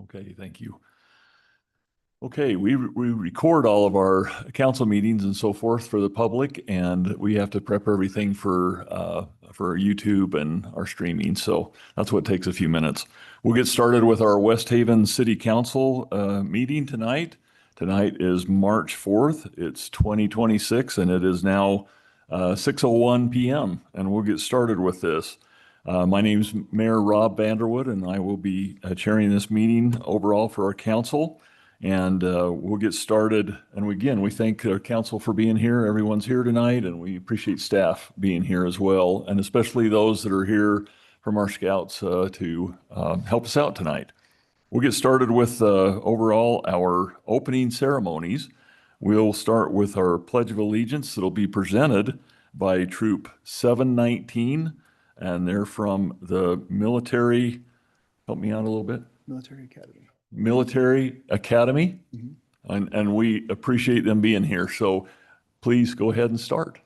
Okay, thank you. Okay, we record all of our council meetings and so forth for the public, and we have to prep everything for YouTube and our streaming. So that's what takes a few minutes. We'll get started with our West Haven City Council meeting tonight. Tonight is March 4th. It's 2026, and it is now 6:01 p.m. And we'll get started with this. My name is Mayor Rob Vanderwood, and I will be chairing this meeting overall for our council. And we'll get started. And again, we thank our council for being here. Everyone's here tonight, and we appreciate staff being here as well, and especially those that are here from our scouts to help us out tonight. We'll get started with overall our opening ceremonies. We'll start with our Pledge of Allegiance that'll be presented by Troop 719, and they're from the military, help me out a little bit. Military Academy. Military Academy, Mm-hmm. and we appreciate them being here. So please go ahead and start.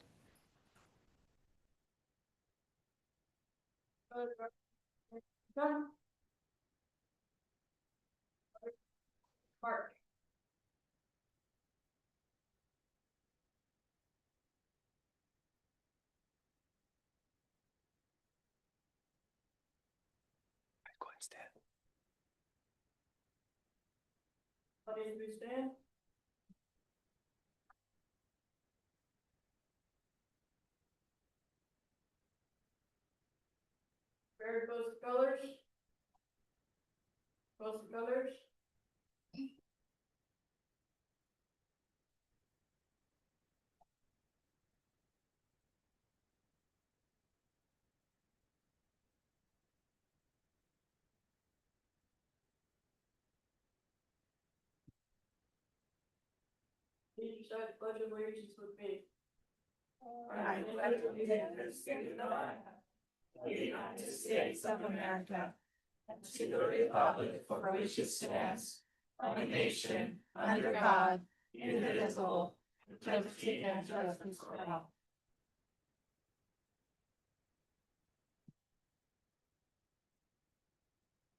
Mark. Go ahead, Stan. Audience, please stand. Bear both colors. Both colors. Please recite the Pledge of Allegiance with me. I pledge allegiance to the flag of the United States of America and to the republic for which it stands, one nation, under God, indivisible, with liberty and justice for all.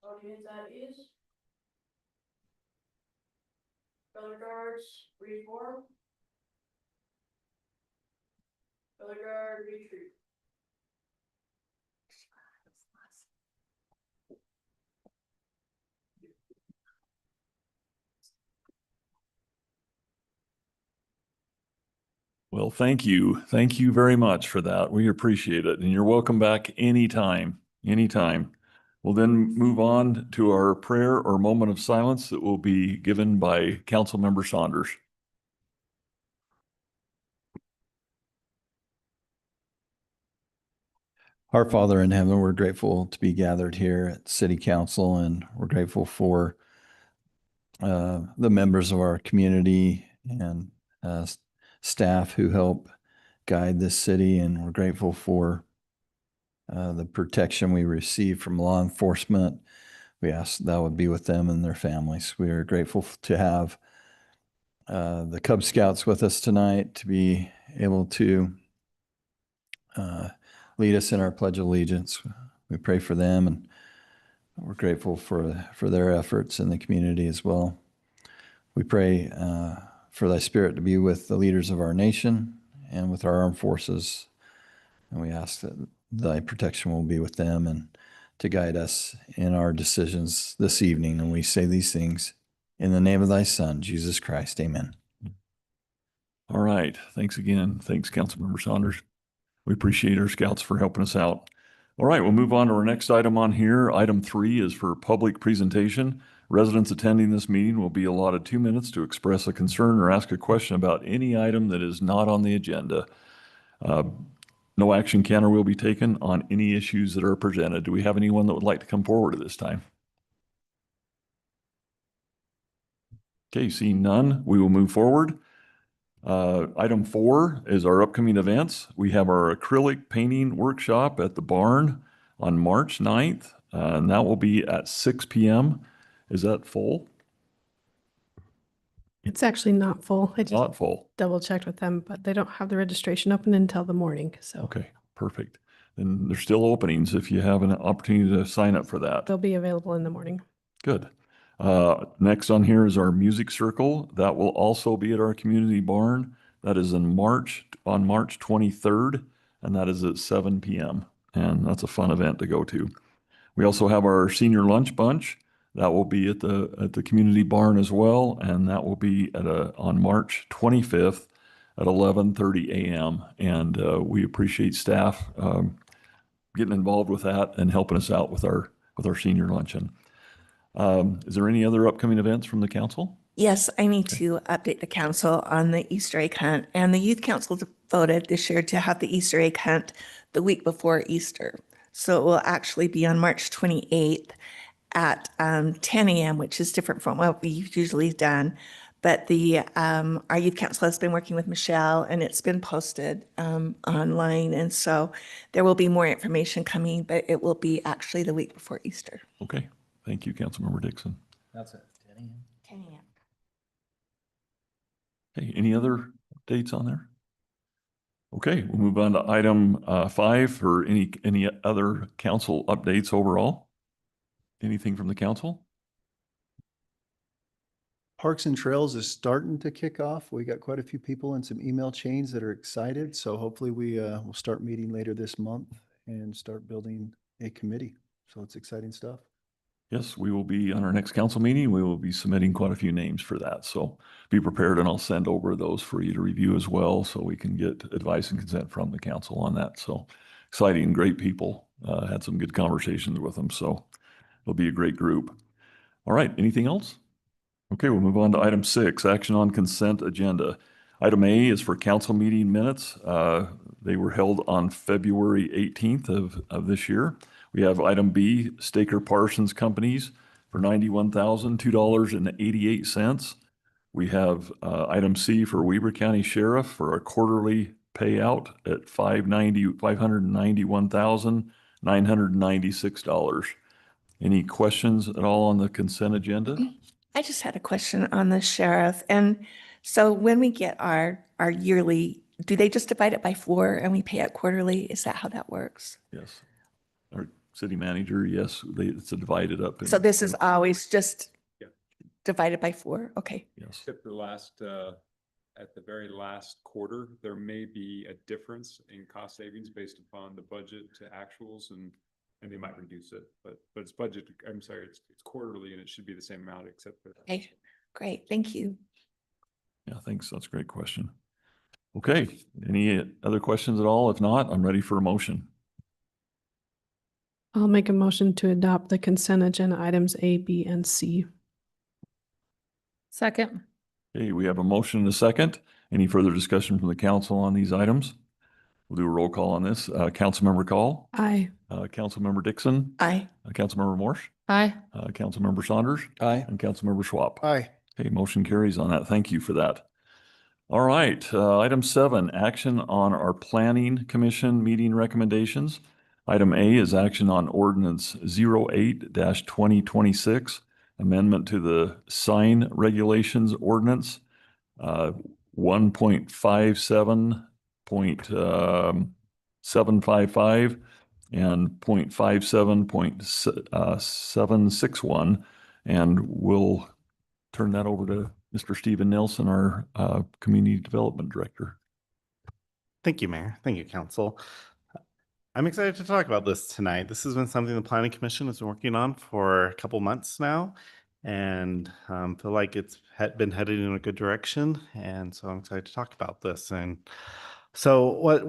Audience at ease. Color guards, reform. Color guard, retreat. Well, thank you. Thank you very much for that. We appreciate it. And you're welcome back anytime, anytime. We'll then move on to our prayer or moment of silence that will be given by Councilmember Saunders. Our Father in heaven, we're grateful to be gathered here at City Council, and we're grateful for the members of our community and staff who help guide this city. And we're grateful for the protection we receive from law enforcement. We ask that would be with them and their families. We are grateful to have the Cub Scouts with us tonight to be able to lead us in our Pledge of Allegiance. We pray for them, and we're grateful for their efforts in the community as well. We pray for thy spirit to be with the leaders of our nation and with our armed forces. And we ask that thy protection will be with them and to guide us in our decisions this evening. And we say these things in the name of thy Son, Jesus Christ. Amen. All right. Thanks again. Thanks, Councilmember Saunders. We appreciate our scouts for helping us out. All right, we'll move on to our next item on here. Item 3 is for public presentation. Residents attending this meeting will be allotted 2 minutes to express a concern or ask a question about any item that is not on the agenda. No action can or will be taken on any issues that are presented. Do we have anyone that would like to come forward at this time? Okay, seeing none, we will move forward. Item 4 is our upcoming events. We have our acrylic painting workshop at the barn on March 9th, and that will be at 6 p.m. Is that full? It's actually not full. I just Not full. double checked with them, but they don't have the registration open until the morning. So Okay, perfect. And there's still openings if you have an opportunity to sign up for that. they'll be available in the morning. Good. Next on here is our music circle. That will also be at our community barn. That is on March 23rd, and that is at 7 p.m. And that's a fun event to go to. We also have our senior lunch bunch. That will be at the community barn as well, and that will be on March 25th at 11:30 a.m. And we appreciate staff getting involved with that and helping us out with our senior luncheon. Is there any other upcoming events from the council? Yes, I need to update the council on the Easter egg hunt. And the youth council voted this year to have the Easter egg hunt the week before Easter. So it will actually be on March 28th at 10 a.m., which is different from what we've usually done. But our youth council has been working with Michelle, and it's been posted online. And so there will be more information coming, but it will be actually the week before Easter. Okay, thank you, Councilmember Dixon. That's it. 10 a.m. Okay, any other dates on there? Okay, we'll move on to item 5 for any other council updates overall. Anything from the council? Parks and Trails is starting to kick off. We got quite a few people in some email chains that are excited. So hopefully we will start meeting later this month and start building a committee. So it's exciting stuff. Yes, we will be on our next council meeting. We will be submitting quite a few names for that. So be prepared, and I'll send over those for you to review as well, so we can get advice and consent from the council on that. So exciting, great people. Had some good conversations with them. So it'll be a great group. All right, anything else? Okay, we'll move on to item 6, action on consent agenda. Item A is for council meeting minutes. They were held on February 18th of this year. We have item B, Staker Parsons Companies for $91,002.88. We have item C for Weber County Sheriff for a quarterly payout at $591,996. Any questions at all on the consent agenda? I just had a question on the sheriff. And so when we get our yearly, do they just divide it by 4 and we pay it quarterly? Is that how that works? Yes. Our city manager, yes, it's divided up. So this is always just Yeah. divided by 4? Okay. Yes. Except at the very last quarter, there may be a difference in cost savings based upon the budget to actuals, and they might reduce it, but it's budget, I'm sorry, it's quarterly, and it should be the same amount except for. Okay, great. Thank you. Yeah, thanks. That's a great question. Okay, any other questions at all? If not, I'm ready for a motion. I'll make a motion to adopt the consent agenda items A, B, and C. Second. Okay, we have a motion and a second. Any further discussion from the council on these items? We'll do a roll call on this. Councilmember Call, Aye. Councilmember Dixon, Aye. Councilmember Morse, Aye. Councilmember Saunders, Aye. and Councilmember Schwab. Aye. Okay, motion carries on that. Thank you for that. All right, item 7, action on our planning commission meeting recommendations. Item A is action on ordinance 08-2026, amendment to the sign regulations ordinance, 1.57.755 and 0.57.761. And we'll turn that over to Mr. Stephen Nelson, our Community Development Director. Thank you, Mayor. Thank you, Council. I'm excited to talk about this tonight. This has been something the Planning Commission has been working on for a couple months now, and feel like it's been headed in a good direction. And so I'm excited to talk about this. And so what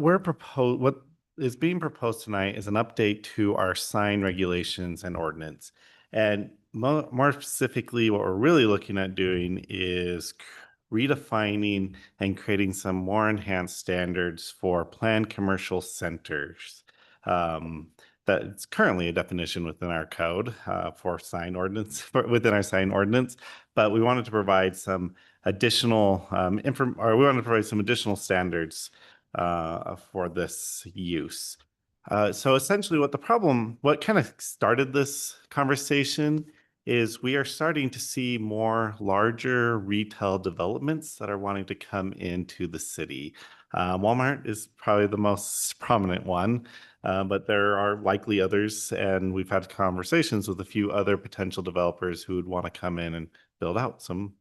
is being proposed tonight is an update to our sign regulations and ordinance. And more specifically, what we're really looking at doing is redefining and creating some more enhanced standards for planned commercial centers. That's currently a definition within our code for sign ordinance, within our sign ordinance, but we wanted to provide some additional additional standards for this use. So essentially what kind of started this conversation is we are starting to see more larger retail developments that are wanting to come into the city. Walmart is probably the most prominent one. But there are likely others, and we've had conversations with a few other potential developers who would want to come in and build out some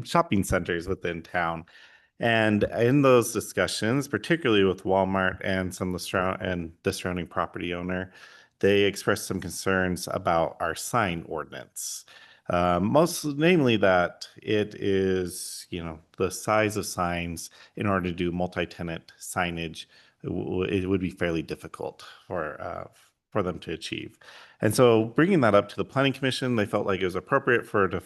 shopping centers within town. And in those discussions, particularly with Walmart and some of the surrounding property owner, they expressed some concerns about our sign ordinance. Most namely that it is, the size of signs in order to do multi-tenant signage, it would be fairly difficult for them to achieve. And so bringing that up to the Planning Commission, they felt like it was appropriate to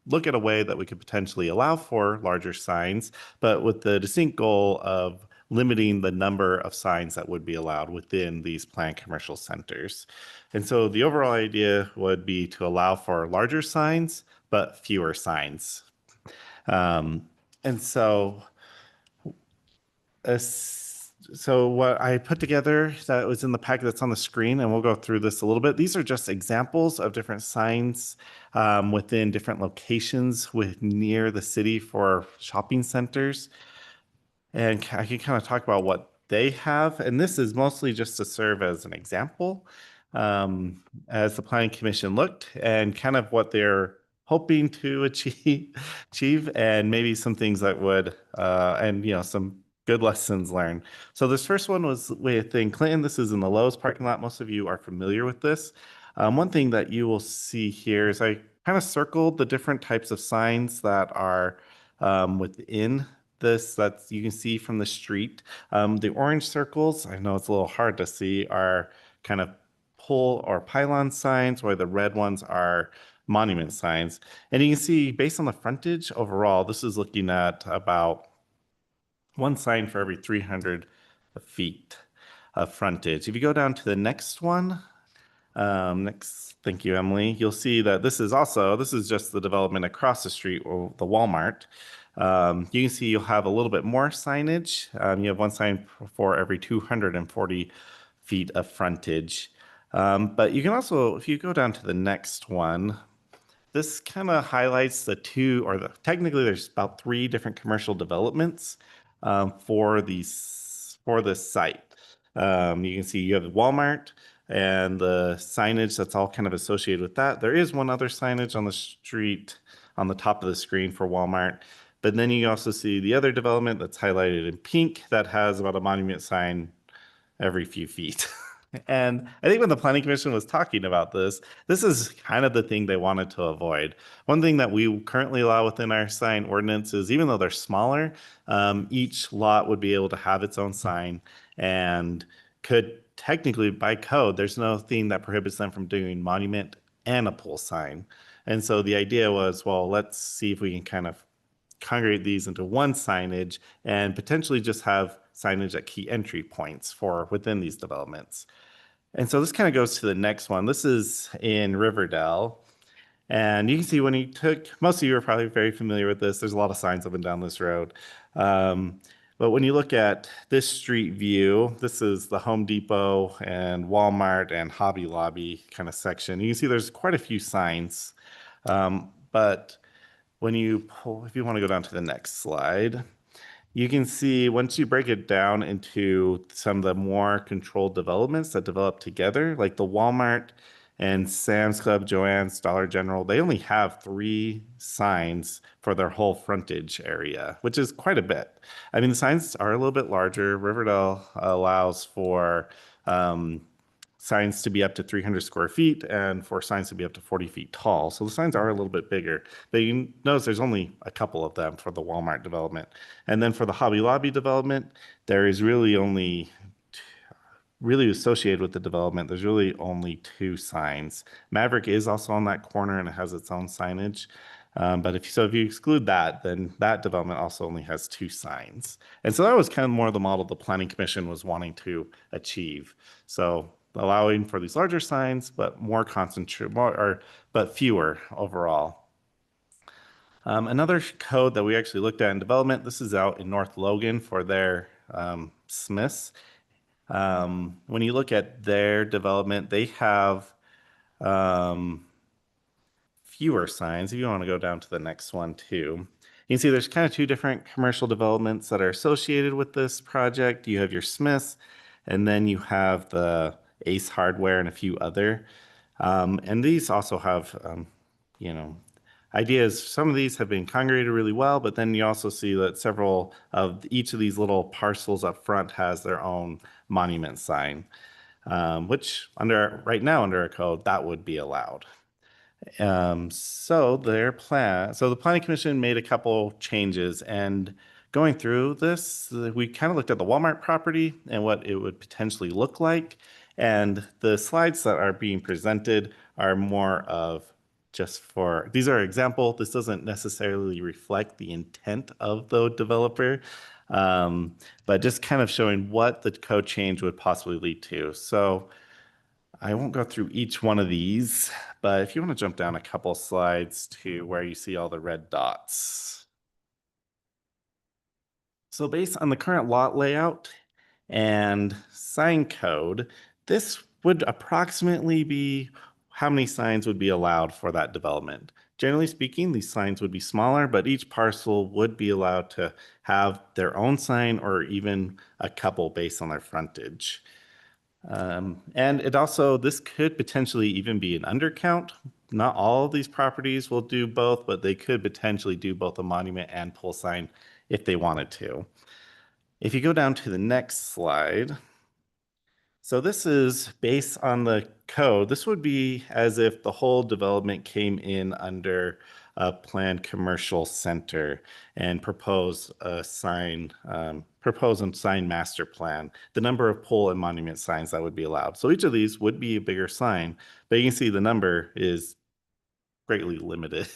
look at a way that we could potentially allow for larger signs, but with the distinct goal of limiting the number of signs that would be allowed within these planned commercial centers. And so the overall idea would be to allow for larger signs, but fewer signs. And so, so what I put together that was in the packet that's on the screen, and we'll go through this a little bit. These are just examples of different signs within different locations near the city for shopping centers. And I can kind of talk about what they have. And this is mostly just to serve as an example as the Planning Commission looked and kind of what they're hoping to achieve and maybe some things that would, some good lessons learned. So this first one was within Clinton. This is in the Lowe's parking lot. Most of you are familiar with this. One thing that you will see here is I kind of circled the different types of signs that are within this that you can see from the street. The orange circles, I know it's a little hard to see, are kind of pole or pylon signs, while the red ones are monument signs. And you can see based on the frontage overall, this is looking at about one sign for every 300 feet of frontage. If you go down to the next one, thank you, Emily. You'll see that this is just the development across the street, or the Walmart. You can see you'll have a little bit more signage. You have one sign for every 240 feet of frontage. But you can also, if you go down to the next one, this kind of highlights technically there's about 3 different commercial developments for this site. You can see you have Walmart and the signage that's all kind of associated with that. There is one other signage on the street on the top of the screen for Walmart. But then you also see the other development that's highlighted in pink that has about a monument sign every few feet. And I think when the Planning Commission was talking about this is kind of the thing they wanted to avoid. One thing that we currently allow within our sign ordinance is, even though they're smaller, each lot would be able to have its own sign and could technically, by code, there's no thing that prohibits them from doing monument and a pole sign. And so the idea was, well, let's see if we can kind of congregate these into one signage and potentially just have signage at key entry points within these developments. And so this kind of goes to the next one. This is in Riverdale. And you can see most of you are probably very familiar with this. There's a lot of signs up and down this road. But when you look at this street view, this is the Home Depot and Walmart and Hobby Lobby kind of section. You can see there's quite a few signs. But if you want to go down to the next slide, you can see once you break it down into some of the more controlled developments that develop together, like the Walmart and Sam's Club, Joann's, Dollar General, they only have 3 signs for their whole frontage area, which is quite a bit. I mean, the signs are a little bit larger. Riverdale allows for signs to be up to 300 square feet and for signs to be up to 40 feet tall. So the signs are a little bit bigger. But you notice there's only a couple of them for the Walmart development. And then for the Hobby Lobby development, there is really associated with the development, there's really only 2 signs. Maverick is also on that corner and it has its own signage. But if you exclude that, then that development also only has 2 signs. And so that was kind of more of the model the Planning Commission was wanting to achieve. So allowing for these larger signs, but but fewer overall. Another code that we actually looked at in development, this is out in North Logan for their Smiths. When you look at their development, they have fewer signs. If you want to go down to the next one too, you can see there's kind of 2 different commercial developments that are associated with this project. You have your Smiths, And then you have the Ace Hardware and a few other. And these also have, you know, ideas. Some of these have been congregated really well, but then you also see that several of each of these little parcels up front has their own monument sign, which right now under our code, that would be allowed. So the Planning Commission made a couple changes, and going through this, we kind of looked at the Walmart property and what it would potentially look like. And the slides that are being presented are more of these are example. This doesn't necessarily reflect the intent of the developer, but just kind of showing what the code change would possibly lead to. So I won't go through each one of these, but if you want to jump down a couple slides to where you see all the red dots. So based on the current lot layout and sign code, this would approximately be how many signs would be allowed for that development. Generally speaking, these signs would be smaller, but each parcel would be allowed to have their own sign or even a couple based on their frontage. And this could potentially even be an undercount. Not all of these properties will do both, but they could potentially do both a monument and pole sign if they wanted to. If you go down to the next slide, so this is based on the code. This would be as if the whole development came in under a planned commercial center and propose and sign master plan, the number of pole and monument signs that would be allowed. So each of these would be a bigger sign, but you can see the number is greatly limited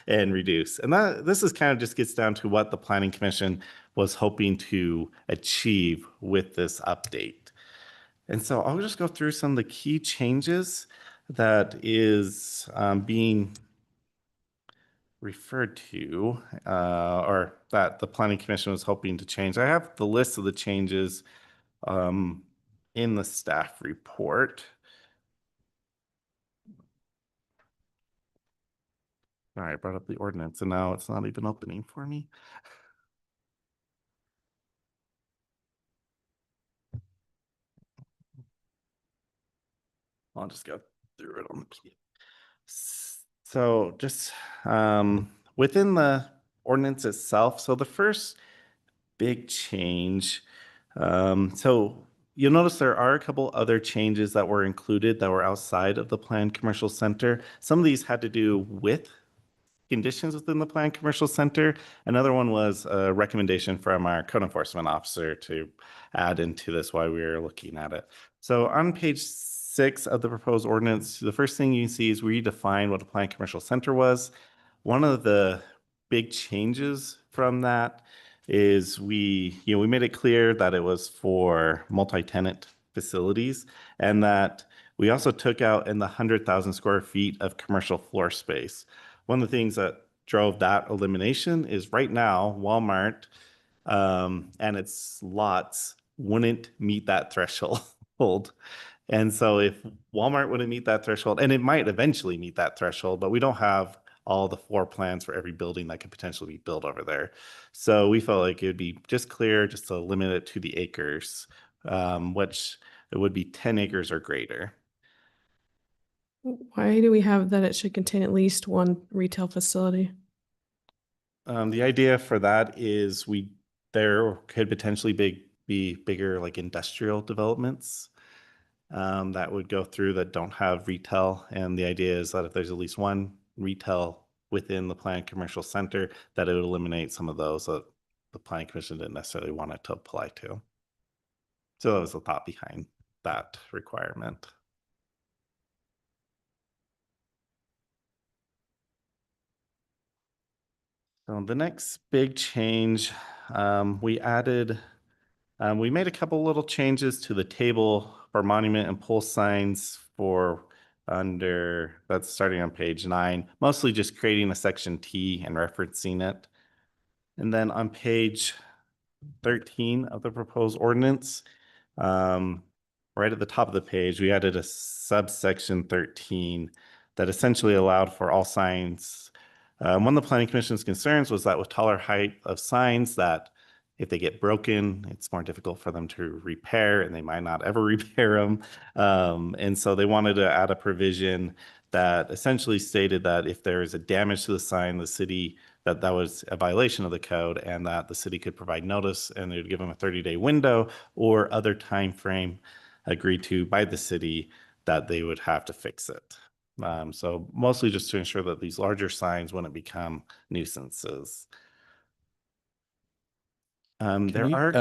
and reduced. And this is kind of just gets down to what the Planning Commission was hoping to achieve with this update. And so I'll just go through some of the key changes that is being referred to or that the Planning Commission was hoping to change. I have the list of the changes in the staff report. All right, I brought up the ordinance and now it's not even opening for me. I'll just go through it on the PDF. So just within the ordinance itself, so the first big change, so you'll notice there are a couple other changes that were included that were outside of the planned commercial center. Some of these had to do with conditions within the planned commercial center. Another one was a recommendation from our code enforcement officer to add into this while we were looking at it. So on page 6 of the proposed ordinance, the first thing you can see is we define what a planned commercial center was. One of the big changes from that is we made it clear that it was for multi-tenant facilities, and that we also took out in the 100,000 square feet of commercial floor space. One of the things that drove that elimination is right now Walmart and its lots wouldn't meet that threshold. And so if Walmart wouldn't meet that threshold, and it might eventually meet that threshold, but we don't have all the floor plans for every building that could potentially be built over there. So we felt like it would be just clear just to limit it to the acres, which it would be 10 acres or greater. Why do we have that it should contain at least one retail facility? The idea for that is there could potentially be bigger like industrial developments that would go through that don't have retail. And the idea is that if there's at least one retail within the planned commercial center, that it would eliminate some of those that the Planning Commission didn't necessarily want it to apply to. So that was the thought behind that requirement. So the next big change, we made a couple little changes to the table for monument and pole signs that's starting on page 9, mostly just creating a section T and referencing it. And then on page 13 of the proposed ordinance, right at the top of the page, we added a subsection 13 that essentially allowed for all signs. One of the Planning Commission's concerns was that with taller height of signs that if they get broken, it's more difficult for them to repair and they might not ever repair them. And so they wanted to add a provision that essentially stated that if there is a damage to the sign, the city, that was a violation of the code and that the city could provide notice and they would give them a 30-day window or other time frame agreed to by the city that they would have to fix it. So mostly just to ensure that these larger signs wouldn't become nuisances. There are,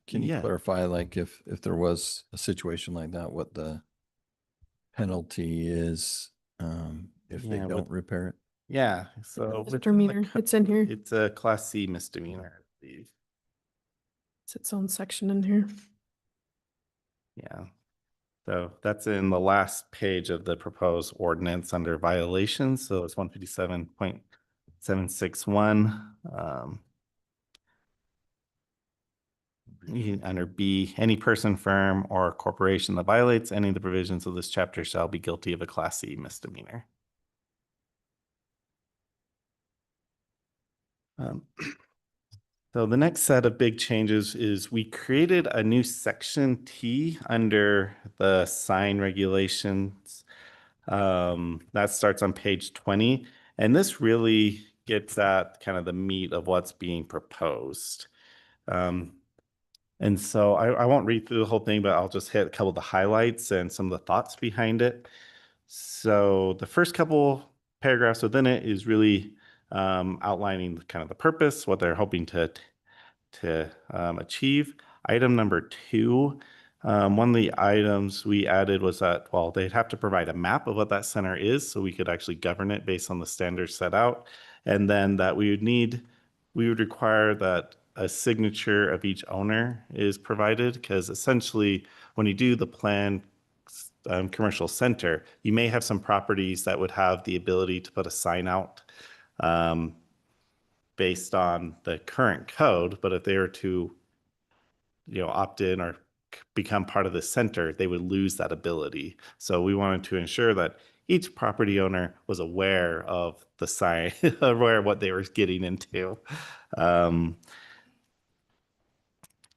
Can you yeah. clarify, like, if there was a situation like that, what the penalty is, if they Yeah, don't repair it? Yeah, so within the Misdemeanor, it's in here. it's a Class C misdemeanor, I believe. It's its own section in here. Yeah. So that's in the last page of the proposed ordinance under violations. So it's 157.761. Under B, any person, firm, or corporation that violates any of the provisions of this chapter shall be guilty of a Class C misdemeanor. So the next set of big changes is we created a new section T under the sign regulations. That starts on page 20. And this really gets at kind of the meat of what's being proposed. And so I won't read through the whole thing, but I'll just hit a couple of the highlights and some of the thoughts behind it. So the first couple paragraphs within it is really outlining kind of the purpose, what they're hoping to achieve. Item number 2, one of the items we added was that, well, they'd have to provide a map of what that center is so we could actually govern it based on the standards set out. And then that we would require that a signature of each owner is provided, because essentially when you do the plan commercial center, you may have some properties that would have the ability to put a sign out based on the current code, but if they were to, opt in or become part of the center, they would lose that ability. So we wanted to ensure that each property owner was aware of the sign, aware of what they were getting into.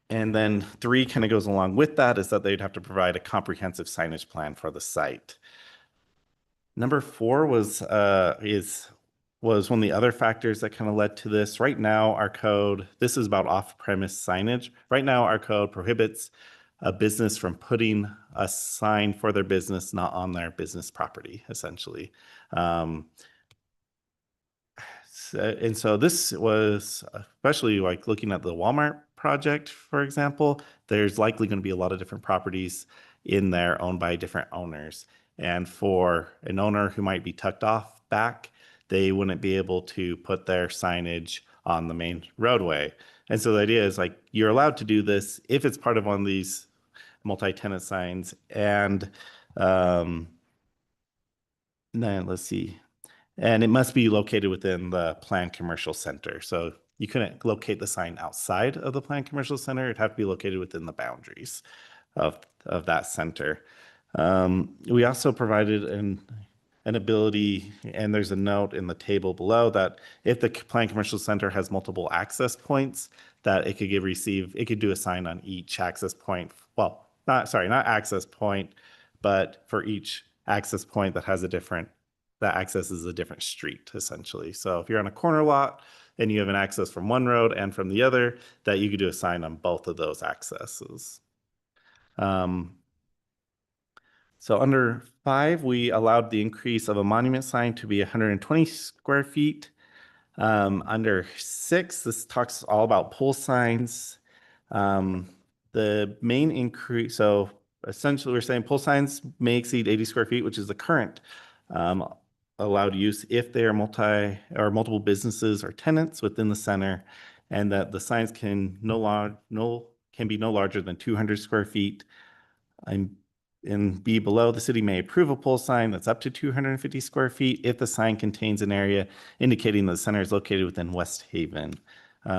And then 3 kind of goes along with that, is that they'd have to provide a comprehensive signage plan for the site. Number 4 was one of the other factors that kind of led to this. Right now, our code, this is about off-premise signage. Right now, our code prohibits a business from putting a sign for their business not on their business property, essentially. And so this was, especially like looking at the Walmart project, for example, there's likely going to be a lot of different properties in there owned by different owners. And for an owner who might be tucked off back, they wouldn't be able to put their signage on the main roadway. And so the idea is like, you're allowed to do this if it's part of one of these multi-tenant signs. And then let's see. And it must be located within the planned commercial center. So you couldn't locate the sign outside of the planned commercial center. It'd have to be located within the boundaries of that center. We also provided an ability, and there's a note in the table below, that if the planned commercial center has multiple access points, that it could do a sign on each access point. Well, not access point, but for each access point that accesses a different street, essentially. So if you're on a corner lot and you have an access from one road and from the other, that you could do a sign on both of those accesses. So under 5, we allowed the increase of a monument sign to be 120 square feet. Under 6, this talks all about pole signs. The main increase, so essentially we're saying pole signs may exceed 80 square feet, which is the current allowed use if they are multiple businesses or tenants within the center, and that the signs can be no larger than 200 square feet. In B below, the city may approve a pole sign that's up to 250 square feet if the sign contains an area indicating that the center is located within West Haven.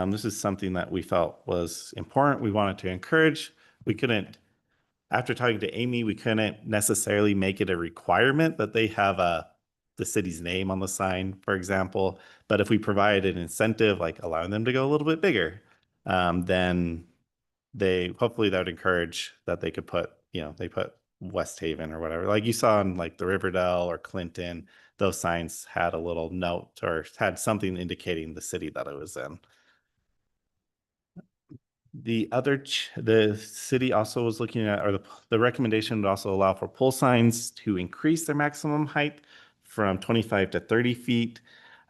This is something that we felt was important. We wanted to encourage. After talking to Amy, we couldn't necessarily make it a requirement that they have the city's name on the sign, for example. But if we provide an incentive, like allowing them to go a little bit bigger, then hopefully that would encourage that they could put, they put West Haven or whatever, like you saw in like the Riverdale or Clinton, those signs had a little note or had something indicating the city that it was in. The city also was looking at, or the recommendation would also allow for pole signs to increase their maximum height from 25 to 30 feet.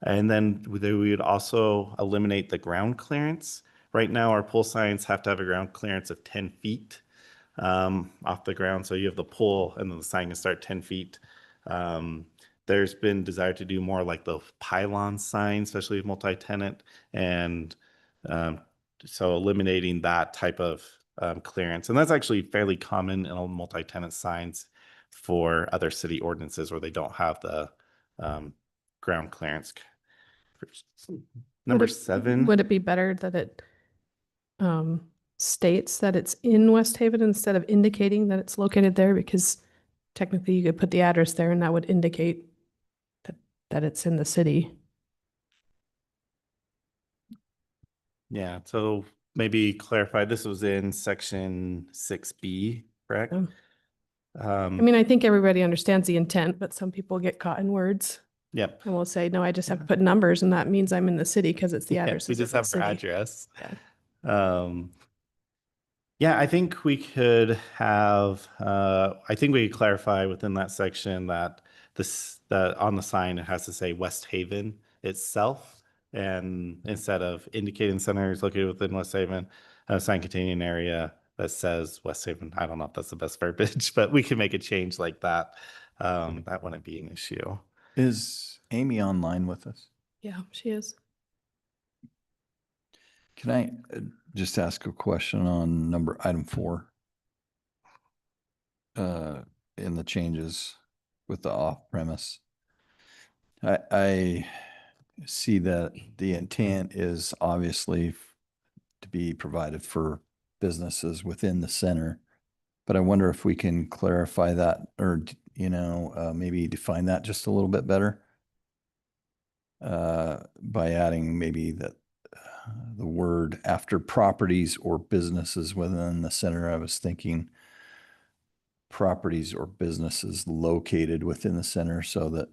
And then we would also eliminate the ground clearance. Right now, our pole signs have to have a ground clearance of 10 feet off the ground. So you have the pole and then the sign can start 10 feet. There's been desire to do more like the pylon signs, especially multi-tenant, and so eliminating that type of clearance. And that's actually fairly common in all multi-tenant signs for other city ordinances where they don't have the ground clearance. Number 7. Would it be better that it states that it's in West Haven instead of indicating that it's located there? Because technically you could put the address there and that would indicate that it's in the city. Yeah, so maybe clarify, this was in section 6B, correct? Yeah. I mean, I think everybody understands the intent, but some people get caught in words Yep. and will say, no, I just have to put numbers and that means I'm in the city because it's the Yeah, address. we just have our city. address. Yeah. Yeah, I think we could have, I think we could clarify within that section that that on the sign, it has to say West Haven itself. And instead of indicating center is located within West Haven, a sign containing an area that says West Haven. I don't know if that's the best verbiage, but we can make a change like that. That wouldn't be an issue. Is Amy online with us? Yeah, she is. Can I just ask a question on item 4? In the changes with the off premise. I see that the intent is obviously to be provided for businesses within the center. But I wonder if we can clarify that or, maybe define that just a little bit better. By adding maybe that the word after properties or businesses within the center. I was thinking properties or businesses located within the center so that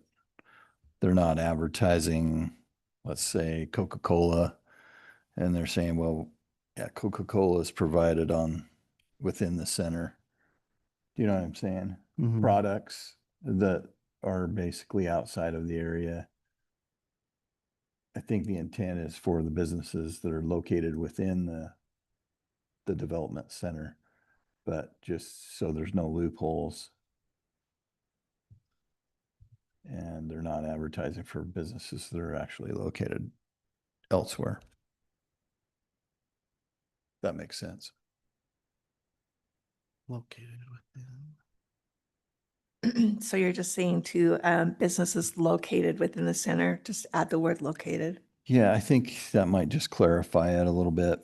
they're not advertising, let's say Coca-Cola, and they're saying, well, yeah, Coca-Cola is provided within the center. Do you know what I'm saying? Mhm. Products that are basically outside of the area. I think the intent is for the businesses that are located within the development center, but just so there's no loopholes. And they're not advertising for businesses that are actually located elsewhere. That makes sense. Located within. So you're just saying to businesses located within the center, just add the word located. Yeah, I think that might just clarify it a little bit.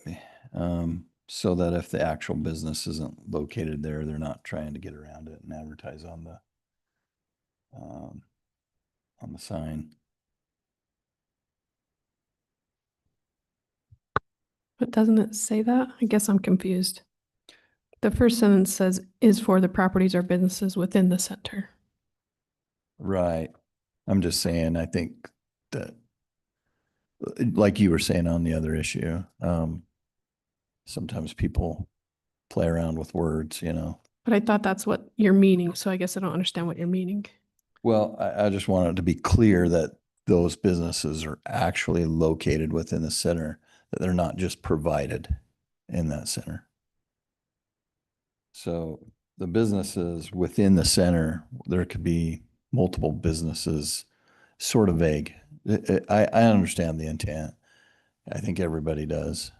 So that if the actual business isn't located there, they're not trying to get around it and advertise on the sign. But doesn't it say that? I guess I'm confused. The first sentence says is for the properties or businesses within the center. Right. I'm just saying, I think that, like you were saying on the other issue, sometimes people play around with words, But I thought that's what you're meaning. So I guess I don't understand what you're meaning. Well, I just wanted to be clear that those businesses are actually located within the center, that they're not just provided in that center. So the businesses within the center, there could be multiple businesses, sort of vague. I understand the intent. I think everybody does.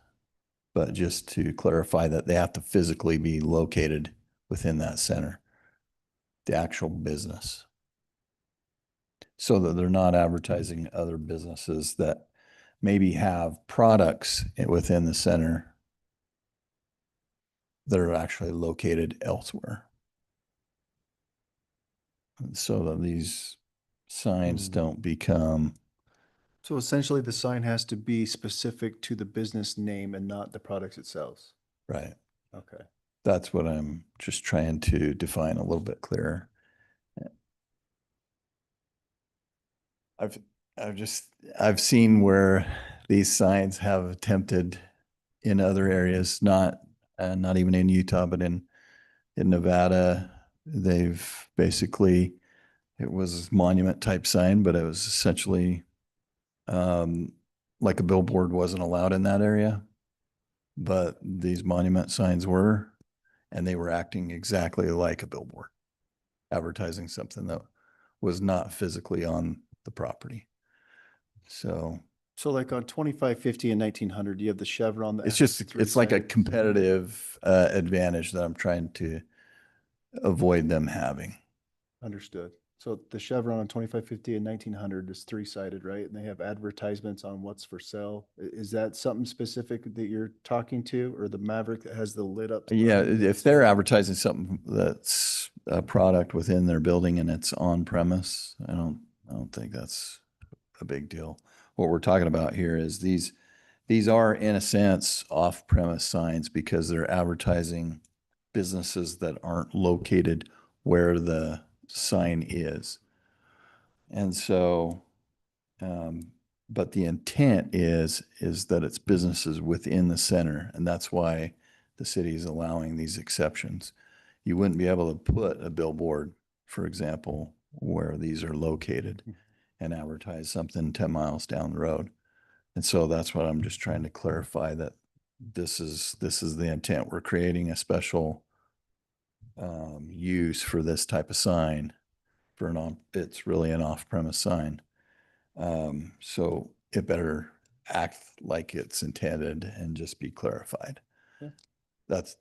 But just to clarify that they have to physically be located within that center, the actual business. So that they're not advertising other businesses that maybe have products within the center that are actually located elsewhere. So that these signs don't become So essentially the sign has to be specific to the business name and not the products it sells. Right. Okay. That's what I'm just trying to define a little bit clearer. I've, I've seen where these signs have attempted in other areas, not even in Utah, but in Nevada. They've basically, it was monument type sign, but it was essentially like a billboard wasn't allowed in that area. But these monument signs were, and they were acting exactly like a billboard, advertising something that was not physically on the property. So So like on 2550 and 1900, you have the chevron. that it's has just, three it's like a sides. competitive advantage that I'm trying to avoid them having. Understood. So the chevron on 2550 and 1900 is three-sided, right? And they have advertisements on what's for sale. Is that something specific that you're talking to, or the Maverick that has the lit up? Yeah, sign? if they're advertising something that's a product within their building and it's on premise, I don't think that's a big deal. What we're talking about here is these are in a sense off-premise signs because they're advertising businesses that aren't located where the sign is. And so, but the intent is that it's businesses within the center, and that's why the city is allowing these exceptions. You wouldn't be able to put a billboard, for example, where these are located and advertise something 10 miles down the road. And so that's what I'm just trying to clarify, that this is the intent. We're creating a special use for this type of sign for it's really an off-premise sign. So it better act like it's intended and just be clarified. Yeah.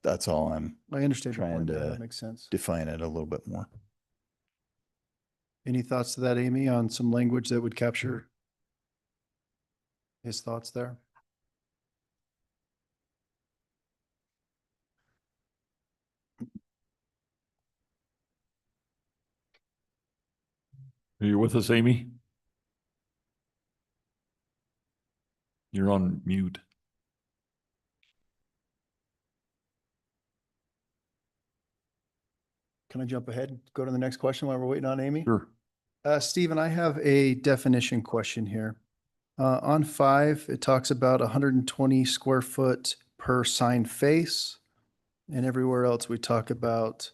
That's all I'm I understand the trying point. Yeah, to that makes sense. define it a little bit more. Any thoughts to that, Amy, on some language that would capture his thoughts there? Are you with us, Amy? You're on mute. Can I jump ahead? Go to the next question while we're waiting on Amy? Sure. Stephen, I have a definition question here. On 5, it talks about 120 square foot per sign face. And everywhere else, we talk about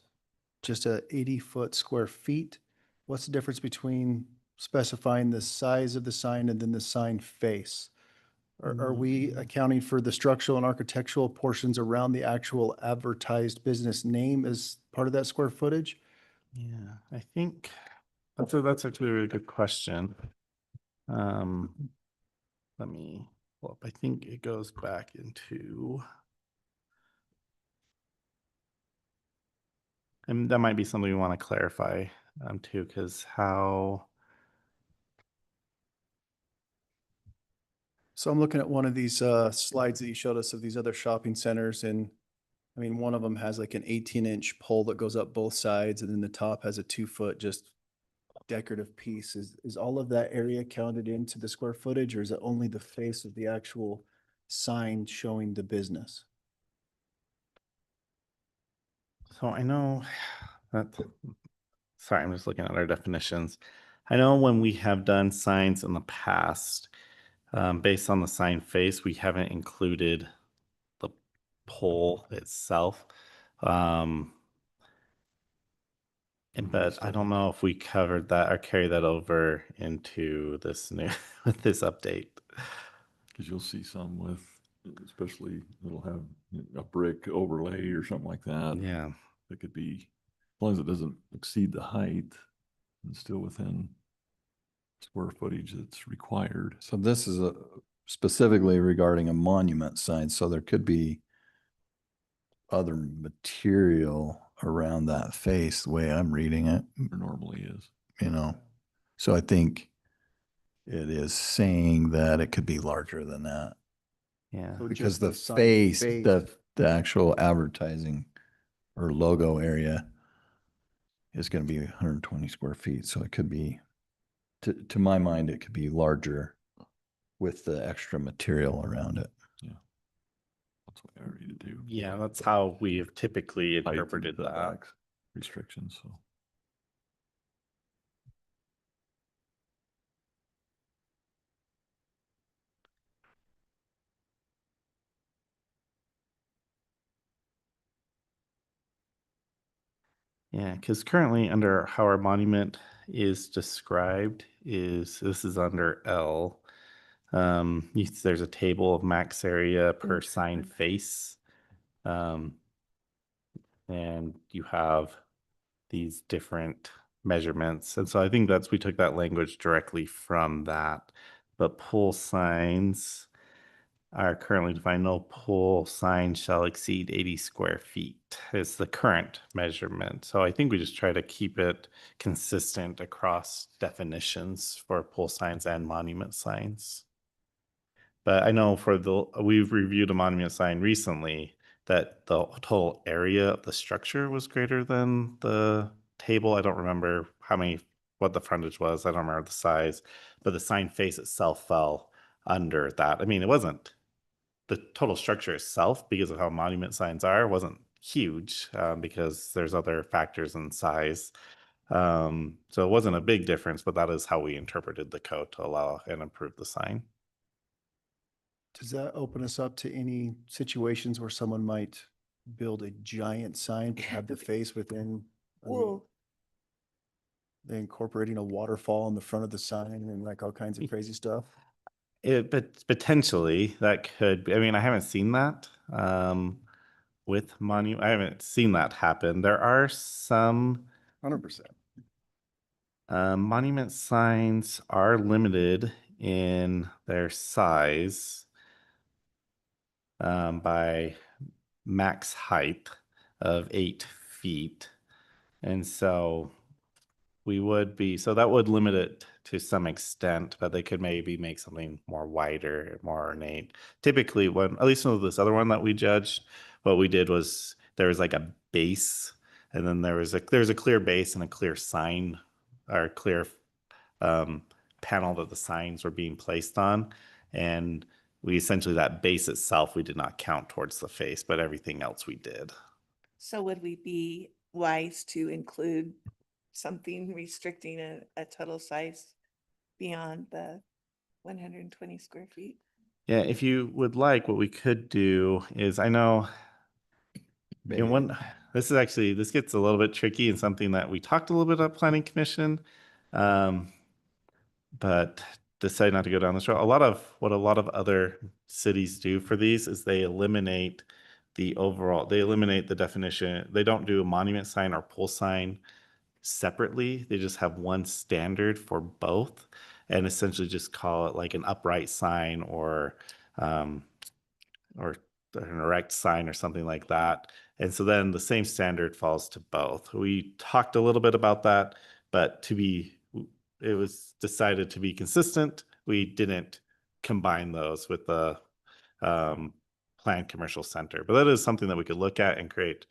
just 80 square feet. What's the difference between specifying the size of the sign and then the sign face? Are we accounting for the structural and architectural portions around the actual advertised business name as part of that square footage? Yeah, I think that's actually a really good question. Let me pull up. I think it goes back into, and that might be something we want to clarify too, because how. So I'm looking at one of these slides that you showed us of these other shopping centers, and I mean, one of them has like an 18-inch pole that goes up both sides, and then the top has a 2-foot just decorative piece. Is all of that area counted into the square footage, or is it only the face of the actual sign showing the business? So I know that, sorry, I'm just looking at our definitions. I know when we have done signs in the past, based on the sign face, we haven't included the pole itself. But I don't know if we covered that or carry that over into this new, with this update. Because you'll see some with, especially it'll have a brick overlay or something like that. Yeah. It could be, as long as it doesn't exceed the height and still within square footage that's required. So this is specifically regarding a monument sign, so there could be other material around that face, the way I'm reading it, There normally is. you know. So I think it is saying that it could be larger than that. Yeah. So Because just the sign face, face. the actual advertising or logo area is going to be 120 square feet. So it could be, to my mind, it could be larger with the extra material around it. That's what I read it too. Yeah, that's how we have typically Height and interpreted that. setbacks, restrictions, so. Yeah, because currently under how our monument is described is, this is under L. There's a table of max area per sign face. And you have these different measurements. And so I think we took that language directly from that. But pole signs are currently defined, no pole sign shall exceed 80 square feet is the current measurement. So I think we just try to keep it consistent across definitions for pole signs and monument signs. But I know we've reviewed a monument sign recently that the total area of the structure was greater than the table. I don't remember what the frontage was. I don't remember the size, but the sign face itself fell under that. I mean, it wasn't the total structure itself, because of how monument signs are, wasn't huge, because there's other factors in size. So it wasn't a big difference, but that is how we interpreted the code to allow and improve the sign. Does that open us up to any situations where someone might build a giant sign to have the face within? I mean, Well, they incorporating a waterfall in the front of the sign and like all kinds of crazy stuff? But potentially that could be, I mean, I haven't seen that with monument. I haven't seen that happen. There are some 100%. monument signs are limited in their size by max height of 8 feet. And so that would limit it to some extent, but they could maybe make something more wider, more ornate. Typically, at least with this other one that we judged, what we did was there was like a base, and then there's a clear base and a clear sign, or clear panel that the signs were being placed on. And we essentially, that base itself, we did not count towards the face, but everything else we did. so would we be wise to include something restricting a total size beyond the 120 square feet? Yeah, if you would like, what we could do is, I know this gets a little bit tricky and something that we talked a little bit about planning commission, but decided not to go down this road. A lot of other cities do for these is they eliminate the definition. They don't do a monument sign or pole sign separately. They just have one standard for both, and essentially just call it like an upright sign or an erect sign or something like that. And so then the same standard falls to both. We talked a little bit about that, but it was decided to be consistent. We didn't combine those with the planned commercial center, but that is something that we could look at and create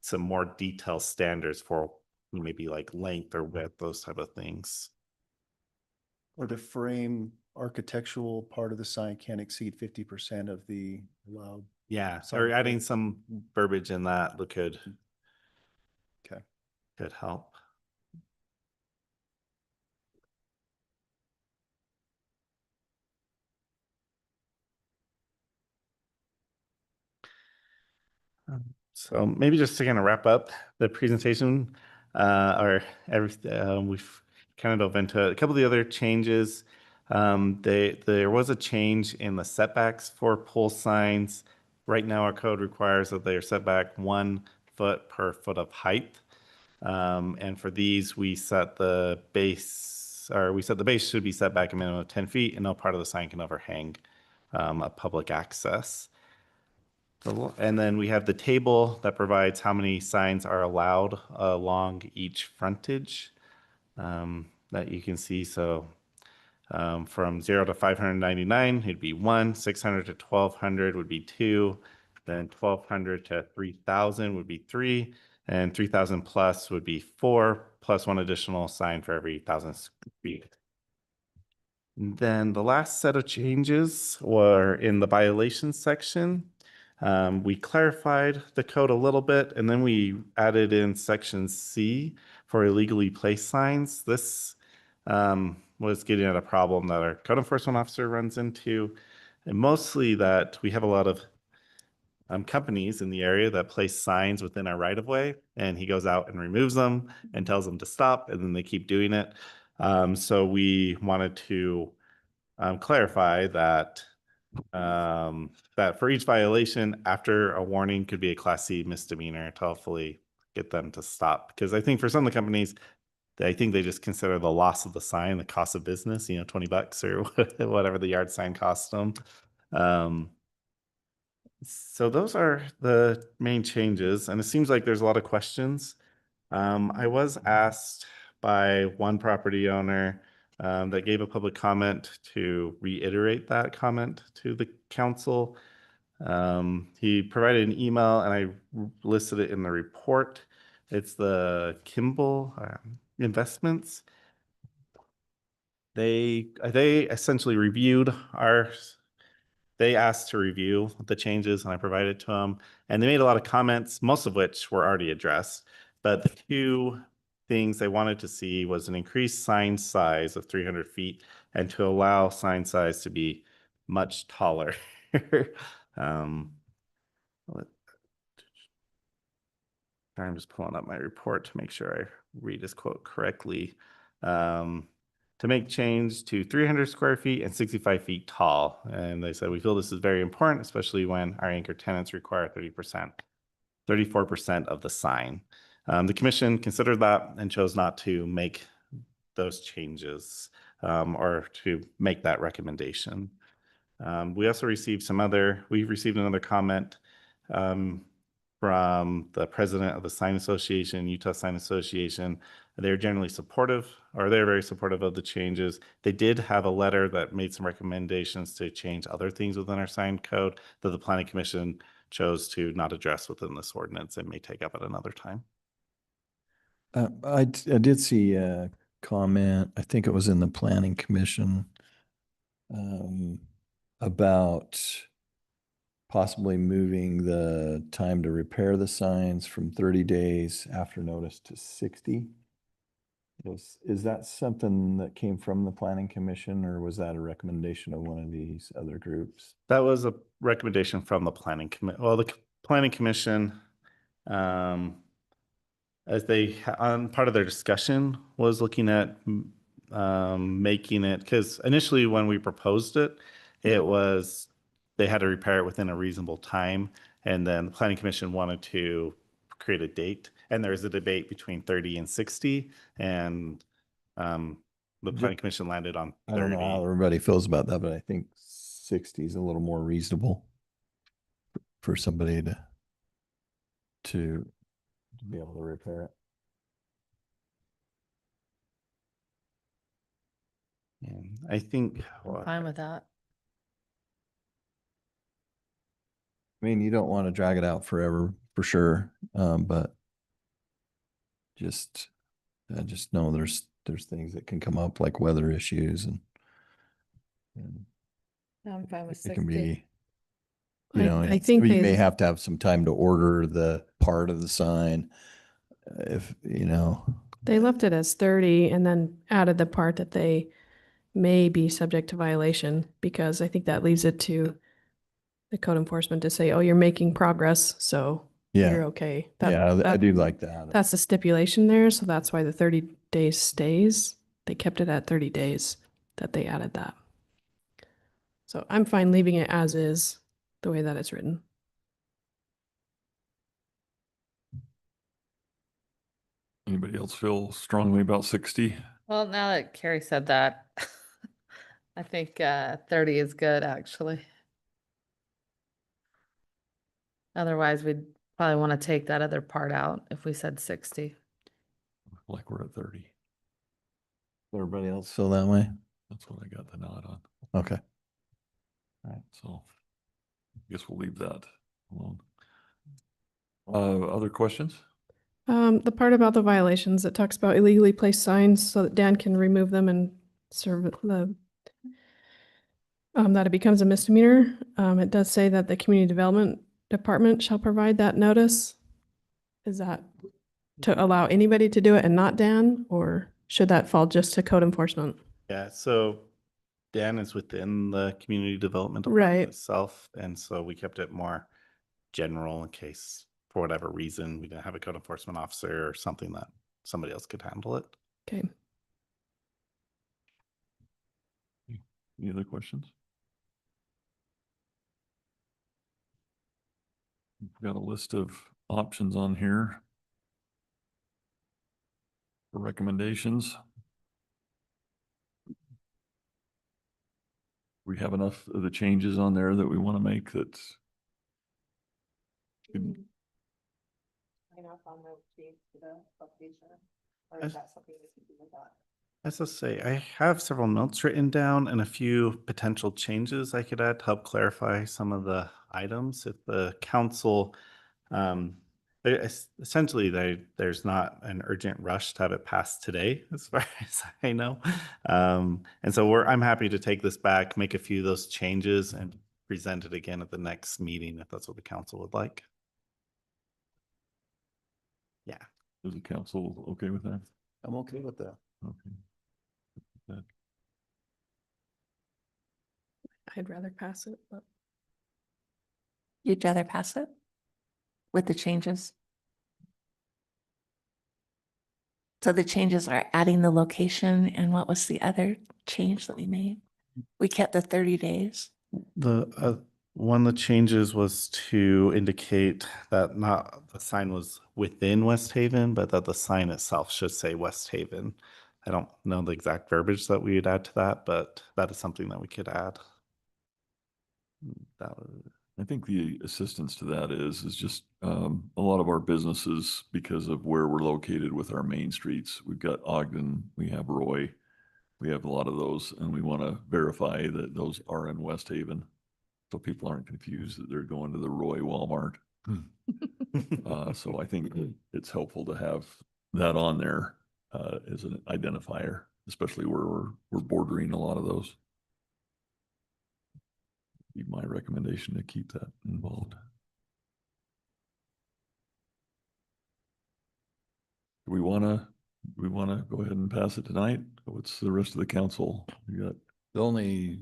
some more detailed standards for maybe like length or width, those type of things. Or the frame architectural part of the sign can't exceed 50% of the allowed. Yeah, Sign or adding width. some verbiage in that could help. So maybe just to kind of wrap up the presentation, we've kind of dove into a couple of the other changes. There was a change in the setbacks for pole signs. Right now, our code requires that they are set back 1 foot per foot of height. And for these, we set the base should be set back a minimum of 10 feet, and no part of the sign can overhang a public access. And then we have the table that provides how many signs are allowed along each frontage that you can see. So from 0 to 599, it'd be 1, 600 to 1200 would be 2, then 1200 to 3000 would be 3, and 3000 plus would be 4, plus 1 additional sign for every 1000 feet. And then the last set of changes were in the violations section. We clarified the code a little bit, and then we added in section C for illegally placed signs. This was getting at a problem that our code enforcement officer runs into, and mostly that we have a lot of companies in the area that place signs within our right of way, and he goes out and removes them and tells them to stop, and then they keep doing it. So we wanted to clarify that that for each violation, after a warning could be a Class C misdemeanor to hopefully get them to stop. Because I think for some of the companies, I think they just consider the loss of the sign the cost of business, you know, $20 or whatever the yard sign costs them. So those are the main changes, and it seems like there's a lot of questions. I was asked by one property owner that gave a public comment to reiterate that comment to the council. He provided an email, and I listed it in the report. It's the Kimball Investments. They essentially reviewed they asked to review the changes, and I provided to them, and they made a lot of comments, most of which were already addressed. But the two things they wanted to see was an increased sign size of 300 feet and to allow sign size to be much taller. I'm just pulling up my report to make sure I read his quote correctly. To make change to 300 square feet and 65 feet tall. And they said, we feel this is very important, especially when our anchor tenants require 34% of the sign. The commission considered that and chose not to make those changes or to make that recommendation. We also received we received another comment from the president of the Sign Association, Utah Sign Association. They're generally supportive, or they're very supportive of the changes. They did have a letter that made some recommendations to change other things within our sign code that the Planning Commission chose to not address within this ordinance and may take up at another time. I did see a comment, I think it was in the Planning Commission, about possibly moving the time to repair the signs from 30 days after notice to 60. Is that something that came from the Planning Commission, or was that a recommendation of one of these other groups? That was a recommendation from the Planning Commission. Well, the Planning Commission, as they, on part of their discussion, was looking at making it, because initially when we proposed it, it was they had to repair it within a reasonable time, and then the Planning Commission wanted to create a date, and there was a debate between 30 and 60, and the Planning Commission landed on 30. I don't know how everybody feels about that, but I think 60 is a little more reasonable for somebody to be able to repair it. And I think Fine with that. I mean, you don't want to drag it out forever for sure, but I just know there's things that can come up like weather issues and I'm fine with it can 60. be, I- you know, I think you they- may have to have some time to order the part of the sign. If, you know, They left it as 30 and then added the part that they may be subject to violation, because I think that leaves it to the code enforcement to say, oh, you're making progress, so yeah, you're okay. That- yeah, I that- do like that. That's the stipulation there, so that's why the 30 days stays. They kept it at 30 days that they added that. So I'm fine leaving it as is, the way that it's written. Anybody else feel strongly about 60? Well, now that Carrie said that, I think 30 is good, actually. Otherwise, we'd probably want to take that other part out if we said 60. Like we're at 30. Everybody else feel that way? That's what I got the nod on. Okay. So I guess we'll leave that alone. Other questions? The part about the violations, it talks about illegally placed signs so that Dan can remove them and serve the that it becomes a misdemeanor. It does say that the community development department shall provide that notice. Is that to allow anybody to do it and not Dan, or should that fall just to code enforcement? Yeah, so Dan is within the community development Right. department itself, and so we kept it more general in case, for whatever reason, we didn't have a code enforcement officer or something that somebody else could handle it. Okay. Any other questions? We've got a list of options on here for recommendations. We have enough of the changes on there that we want to make that. Sign off on the change to the location, or As- is that something we can do with that? As I say, I have several notes written down and a few potential changes I could add to help clarify some of the items. If the council, essentially, there's not an urgent rush to have it passed today, as far as I know. And so I'm happy to take this back, make a few of those changes and present it again at the next meeting if that's what the council would like. Yeah. Is the council okay with that? I'm okay with that. Okay. That- I'd rather pass it, but You'd rather pass it with the changes? So the changes are adding the location, and what was the other change that we made? We kept the 30 days. The one of the changes was to indicate that not the sign was within West Haven, but that the sign itself should say West Haven. I don't know the exact verbiage that we would add to that, but that is something that we could add. That was, I think the assistance to that is just a lot of our businesses, because of where we're located with our main streets. We've got Ogden, we have Roy, we have a lot of those, and we want to verify that those are in West Haven. So people aren't confused that they're going to the Roy Walmart. So I think it's helpful to have that on there as an identifier, especially where we're bordering a lot of those. Be my recommendation to keep that involved. Do we want to go ahead and pass it tonight? What's the rest of the council? You got The only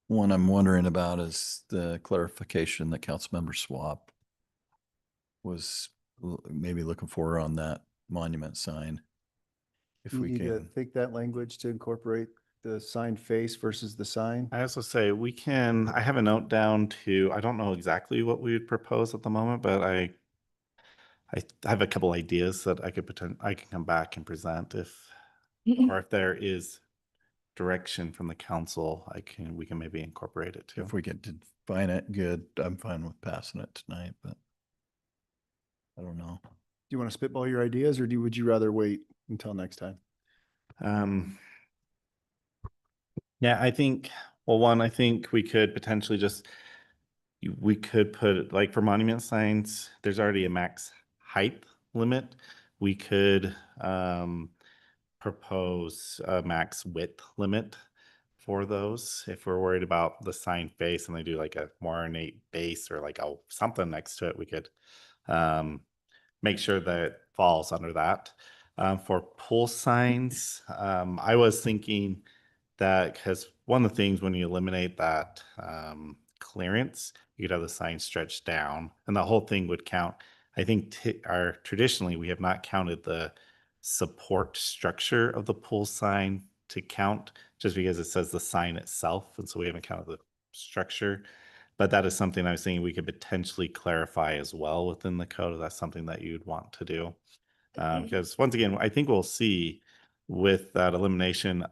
one I'm wondering about is the clarification that Councilmember Swap was maybe looking for on that monument sign. If You we need to can, take that language to incorporate the sign face versus the sign. I also say I have a note down to, I don't know exactly what we would propose at the moment, but I have a couple ideas that I can come back and present or if there is direction from the council, we can maybe incorporate it too. if we get to find it, good. I'm fine with passing it tonight, but I don't know. Do you want to spitball your ideas, or would you rather wait until next time? Yeah, I think we could potentially we could put, like, for monument signs, there's already a max height limit. We could propose a max width limit for those. If we're worried about the sign face and they do like a more ornate base or like something next to it, we could make sure that it falls under that. For pull signs, I was thinking that, because one of the things when you eliminate that clearance, you could have the sign stretched down and the whole thing would count. I think traditionally we have not counted the support structure of the pull sign to count, just because it says the sign itself, and so we haven't counted the structure. But that is something I was thinking we could potentially clarify as well within the code, if that's something that you'd want to do. Because once again, I think we'll see with that elimination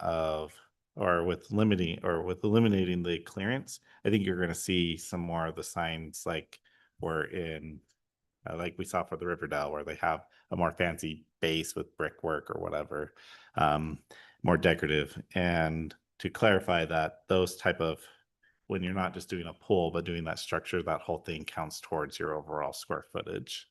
with eliminating the clearance, I think you're going to see some more of the signs like like we saw for the Riverdale, where they have a more fancy base with brickwork or whatever, more decorative. And to clarify that, those type of, when you're not just doing a pull, but doing that structure, that whole thing counts towards your overall square footage.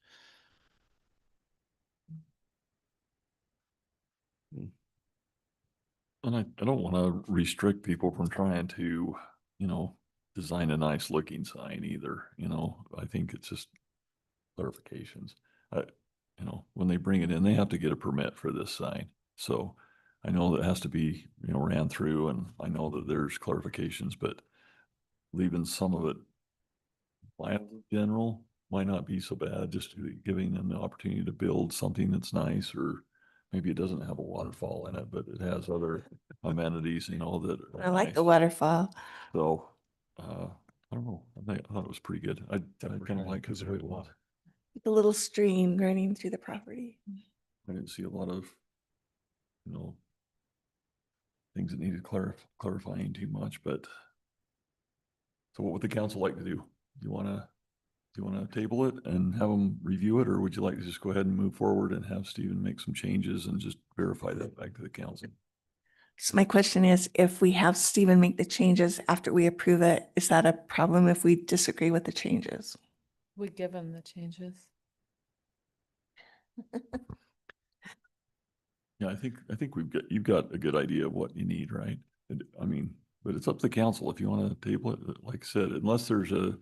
And I don't want to restrict people from trying to you know, design a nice looking sign either, you know, I think it's just clarifications. You know, when they bring it in, they have to get a permit for this sign. So I know that has to be, you know, ran through, and I know that there's clarifications, but leaving some of it plan general might not be so bad, just giving them the opportunity to build something that's nice, or maybe it doesn't have a waterfall in it, but it has other amenities, you know, that. are I like the nice. waterfall. So, I don't know, I thought it was pretty good. I kind of like his way a lot. The little stream running through the property. I didn't see a lot of, you know, things that needed clarifying too much, but. So what would the council like to do? Do you wanna table it and have them review it, or would you like to just go ahead and move forward and have Stephen make some changes and just verify that back to the council? So my question is, if we have Stephen make the changes after we approve it, is that a problem if we disagree with the changes? We give him the changes. Yeah, I think you've got a good idea of what you need, right? I mean, but it's up to the council if you want to table it, like I said, unless there's a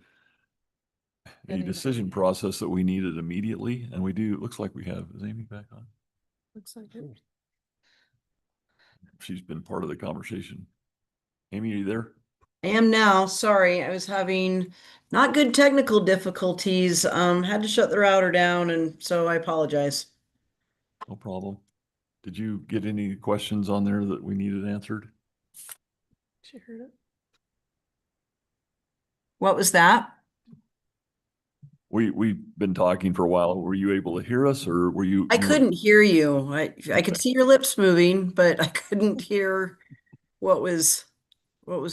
Getting decision back. process that we needed immediately, and we do, it looks like we have. Is Amy back on? Looks like it. She's been part of the conversation. Amy, are you there? I am now. Sorry, I was having not good technical difficulties. Had to shut the router down, and so I apologize. No problem. Did you get any questions on there that we needed answered? She heard it. What was that? We've been talking for a while. Were you able to hear us, or were you? I couldn't hear you. I could see your lips moving, but I couldn't hear what was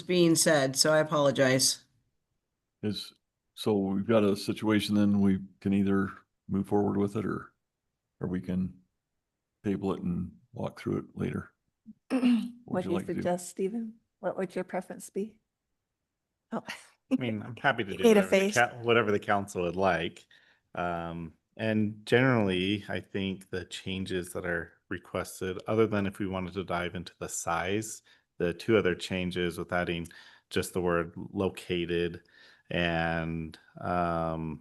being said, so I apologize. So we've got a situation, then we can either move forward with it, or we can table it and walk through it later. What do you like to do? suggest, Stephen? What would your preference be? Oh. I mean, I'm happy to You do made a whatever face. whatever the council would like. And generally, I think the changes that are requested, other than if we wanted to dive into the size, the two other changes with adding just the word located and in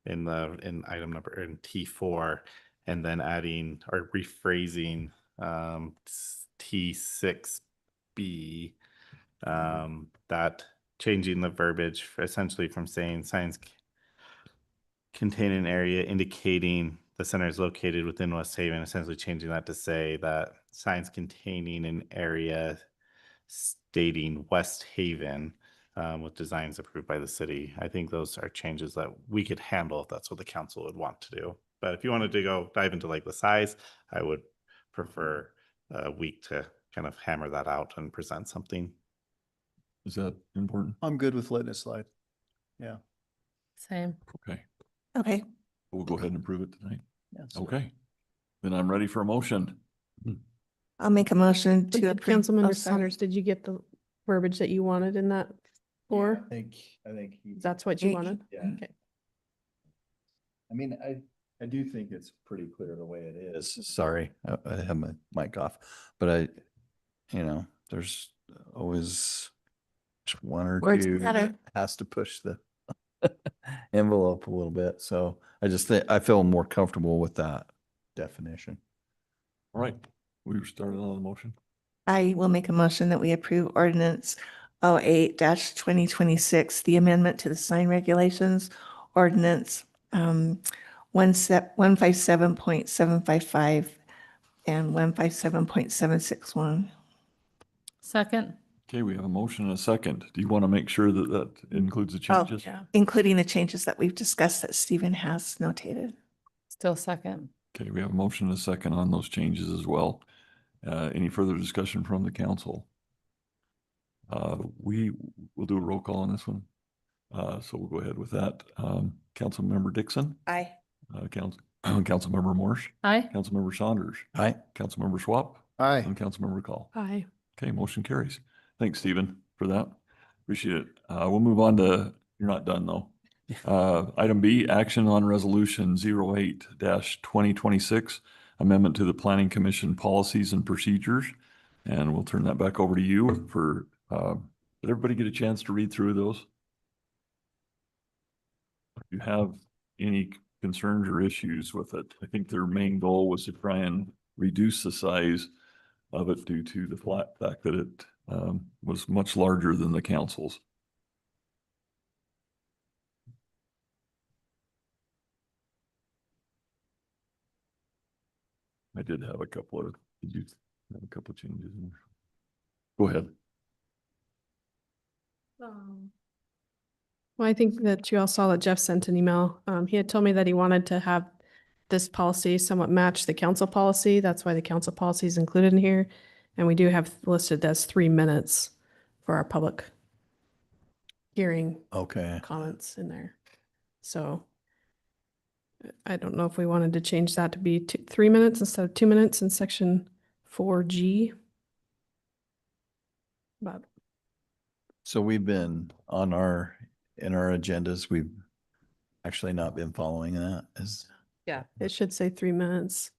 item number in T4, and then adding or rephrasing T6B, that changing the verbiage essentially from saying signs contain an area indicating the center is located within West Haven, essentially changing that to say that signs containing an area stating West Haven with designs approved by the city. I think those are changes that we could handle if that's what the council would want to do. But if you wanted to dive into like the size, I would prefer a week to kind of hammer that out and present something. Is that important? I'm good with letting it slide. Yeah. Same. Okay, Okay, we'll go ahead and approve it tonight. Yeah, so- Okay, then I'm ready for a motion. I'll make a motion to Did approve. Councilmember Oh, sorry. Saunders, did you get the verbiage that you wanted in that? Or I think that's what you Ye- wanted? Yeah. Okay. I mean, I do think it's pretty clear the way it is. Sorry, I have my mic off, but there's always just one or Words two matter. that has to push the envelope a little bit. So I just think, I feel more comfortable with that definition. All right, we started on the motion. I will make a motion that we approve ordinance 08-2026, the amendment to the sign regulations, ordinance 157.755 and 157.761. Second. Okay, we have a motion and a second. Do you want to make sure that that includes the Oh, changes? Yeah. including the changes that we've discussed that Stephen has notated. Still second. Okay, we have a motion and a second on those changes as well. Any further discussion from the council? We will do a roll call on this one. So we'll go ahead with that. Councilmember Dixon, Aye. Councilmember Morse, Aye. Councilmember Saunders, Aye. Councilmember Swap, Aye. and Councilmember Call. Aye. Okay, motion carries. Thanks, Stephen, for that. Appreciate it. We'll move on to, you're not done though. Item B, action on resolution 08-2026, amendment to the Planning Commission policies and procedures. And we'll turn that back over to you for Did everybody get a chance to read through those? If you have any concerns or issues with it, I think their main goal was to try and reduce the size of it due to the fact that it was much larger than the council's. I did have a couple of, did you have a couple of changes? Go ahead. Well, I think that you all saw that Jeff sent an email. He had told me that he wanted to have this policy somewhat match the council policy. That's why the council policy is included in here. And we do have listed as 3 minutes for our public hearing Okay. comments in there. So I don't know if we wanted to change that to be 3 minutes instead of 2 minutes in section 4G. But So we've been in our agendas, we've actually not been following that as, Yeah. it should say 3 minutes.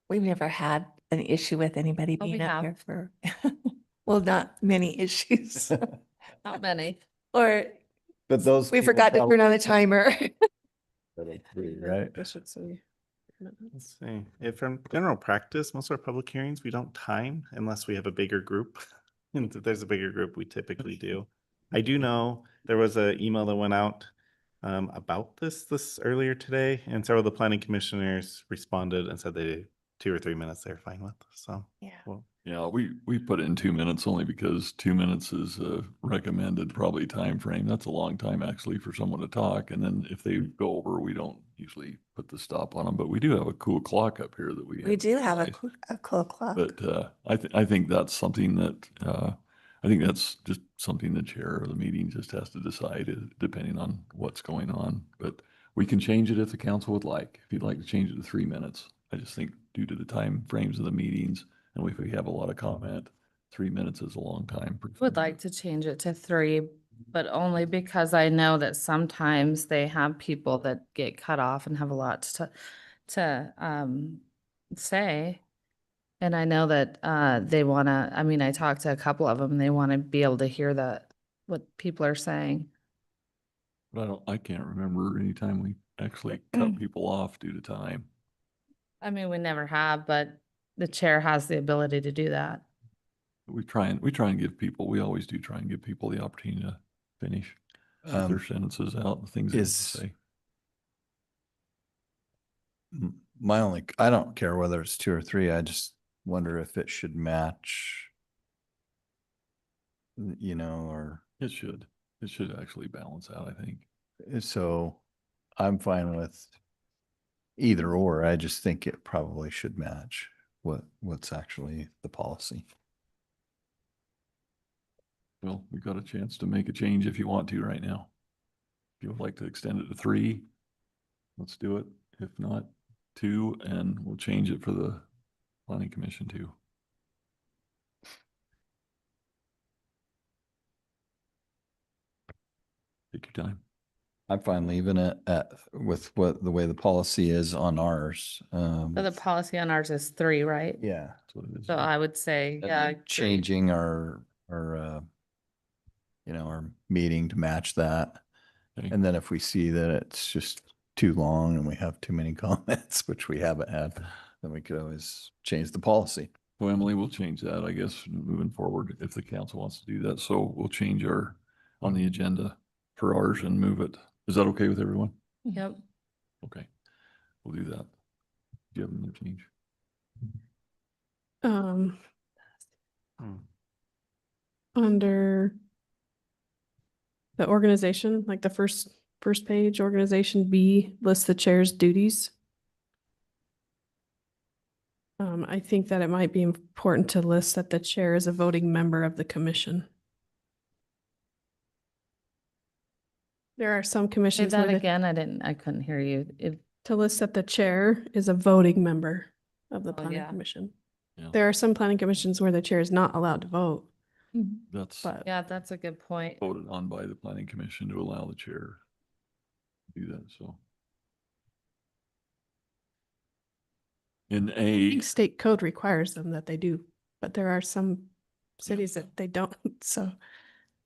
We've never had an issue with anybody Oh, we being up have. here for, well, not many issues. Not many. Or but those. we people forgot to tell- turn on the timer. Right? It should say 3 minutes. Let's see. If from general practice, most of our public hearings, we don't time unless we have a bigger group. And if there's a bigger group, we typically do. I do know there was an email that went out about this earlier today, and several of the planning commissioners responded and said they 2 or 3 minutes they're fine with. So, Yeah. well, Yeah, we put in 2 minutes only because 2 minutes is a recommended probably time frame. That's a long time actually for someone to talk. And then if they go over, we don't usually put the stop on them, but we do have a cool clock up here that we. We do have advertise. a cool clock. But I think that's something that, I think that's just something the chair of the meeting just has to decide depending on what's going on. But we can change it if the council would like. If you'd like to change it to 3 minutes. I just think due to the time frames of the meetings, and if we have a lot of comment, 3 minutes is a long time. Would like to change it to 3, but only because I know that sometimes they have people that get cut off and have a lot to say. And I know that they wanna, I mean, I talked to a couple of them, they wanna be able to hear what people are saying. But I can't remember any time we actually cut people off due to time. I mean, we never have, but the chair has the ability to do that. We try and give people, we always do try and give people the opportunity to finish get their sentences out and things they want to say. My only, I don't care whether it's 2 or 3. I just wonder if it should match, or It should actually balance out, I think. so I'm fine with either or. I just think it probably should match what's actually the policy. Well, we've got a chance to make a change if you want to right now. If you would like to extend it to 3, let's do it. If not, 2, and we'll change it for the planning commission too. Take your time. I'm fine leaving it with the way the policy is on ours. So the policy on ours is 3, right? Yeah. That's what it is. So I would say, And yeah. then changing our meeting to match that. Okay. And then if we see that it's just too long and we have too many comments, which we haven't had, then we could always change the policy. So Emily, we'll change that, I guess, moving forward, if the council wants to do that. So we'll change on the agenda for ours and move it. Is that okay with everyone? Yep. Okay, we'll do that. Do you have another change? Under the organization, like the first page, organization B lists the chair's duties. I think that it might be important to list that the chair is a voting member of the commission. There are some Say commissions that where again. I couldn't hear you. to list that the chair is a voting member of the Oh, planning yeah. commission. Yeah. There are some planning commissions where the chair is not allowed to vote, That's but Yeah, that's a good point. voted on by the planning commission to allow the chair to do that, so. In I A, think state code requires them that they do, but there are some cities that they don't, so.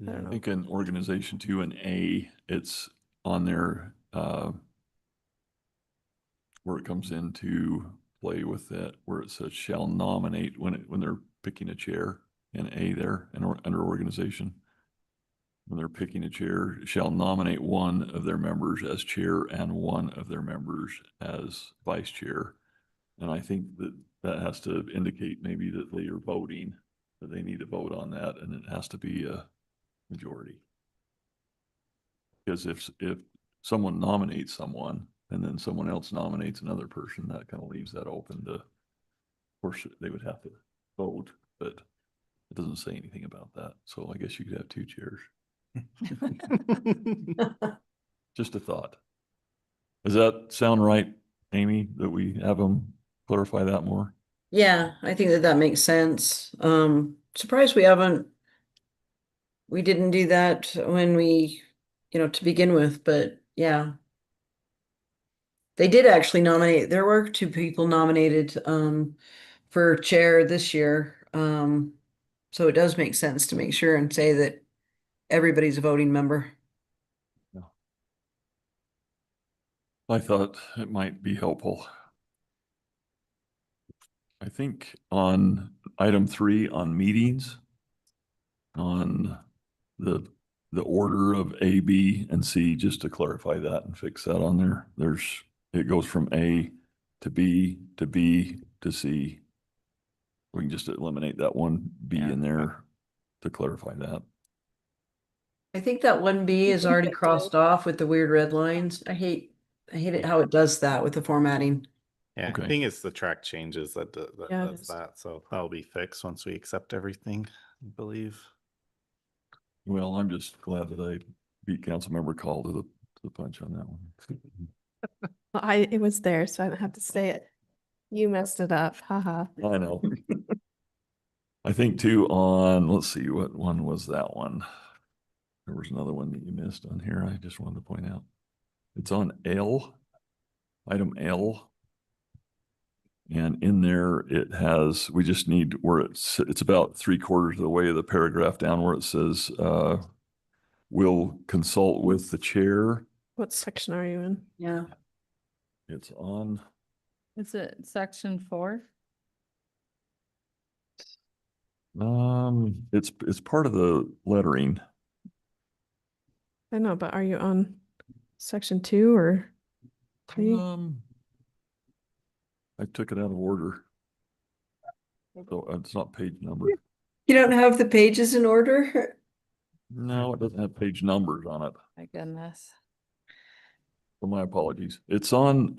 I don't I know. think in organization two and A, it's on there, where it comes into play with that, where it says shall nominate when they're picking a chair in A there and under organization. When they're picking a chair, shall nominate one of their members as chair and one of their members as vice chair. And I think that has to indicate maybe that they are voting, that they need to vote on that, and it has to be a majority. Because if someone nominates someone and then someone else nominates another person, that kind of leaves that open to, of course, they would have to vote, but it doesn't say anything about that. So I guess you could have two chairs. Just a thought. Does that sound right, Amy, that we have them clarify that more? Yeah, I think that makes sense. Surprised we didn't do that when we, to begin with, but yeah. They did actually nominate, there were 2 people nominated, for chair this year. So it does make sense to make sure and say that everybody's a voting member. I thought it might be helpful. I think on item 3 on meetings, on the order of A, B, and C, just to clarify that and fix that on there. It goes from A to B to B to C. We can just eliminate that one B in there to clarify that. I think that 1B is already crossed off with the weird red lines. I hate it how it does that with the formatting. Yeah, Okay. I think it's the track changes that Yeah, it does is. that. So that'll be fixed once we accept everything, I believe. Well, I'm just glad that I beat Councilmember Call to the punch on that one. Well, it was there, so I don't have to say it. You messed it up. Haha. I know. I think too on, let's see, what one was that one? There was another one that you missed on here. I just wanted to point out. It's on L, item L. And in there, it has, we just need where it's about 3/4 of the way of the paragraph down where it says, we'll consult with the chair. What section are you in? Yeah. It's on, Is it section 4? it's part of the lettering. I know, but are you on section 2 or 3? I took it out of order. So it's not page number. You don't have the pages in order? No, it doesn't have page numbers on it. My goodness. So my apologies. It's on,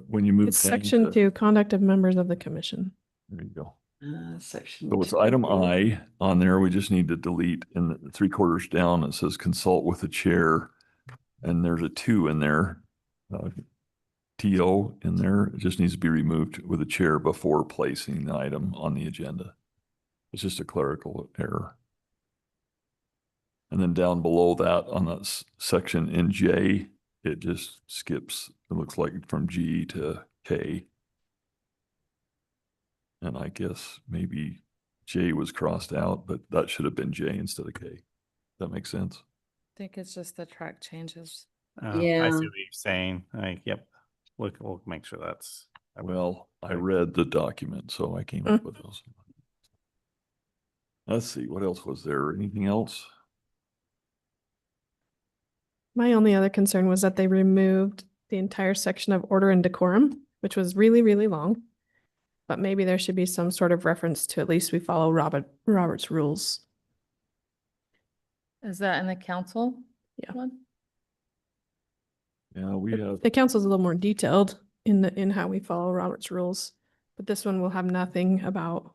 when you move. It's down section to- 2, conduct of members of the commission. There you go. Section. So it's 2. item I on there. We just need to delete in the 3/4 down. It says consult with the chair. And there's a 2 in there. TO in there. It just needs to be removed with the chair before placing the item on the agenda. It's just a clerical error. And then down below that on that section in J, it just skips, it looks like from G to K. And I guess maybe J was crossed out, but that should have been J instead of K. That makes sense? I think it's just the track changes. I see Yeah. what you're saying. Yep. We'll make sure that's. Well, I read the document, so I came up with those. Let's see, what else was there? Anything else? My only other concern was that they removed the entire section of order and decorum, which was really, really long. But maybe there should be some sort of reference to at least we follow Robert's rules. Is that in the council? Yeah. one? Yeah, we have, The council's a little more detailed in how we follow Robert's rules, but this one will have nothing about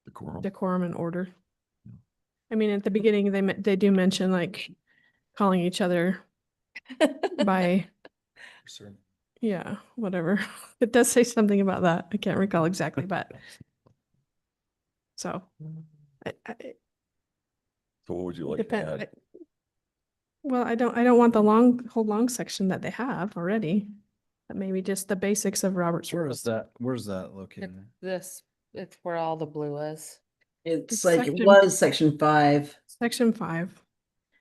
the quorum. decorum and order. I mean, at the beginning, they do mention like calling each other by, yeah, whatever. It does say something about that. I can't recall exactly, but so. So what would you like to Depend. add? Well, I don't want the whole long section that they have already. But maybe just the basics of Robert's Where rules. is that? Where's that It's located? this, it's where all the blue is. It's It's like it section- was section 5. Section 5.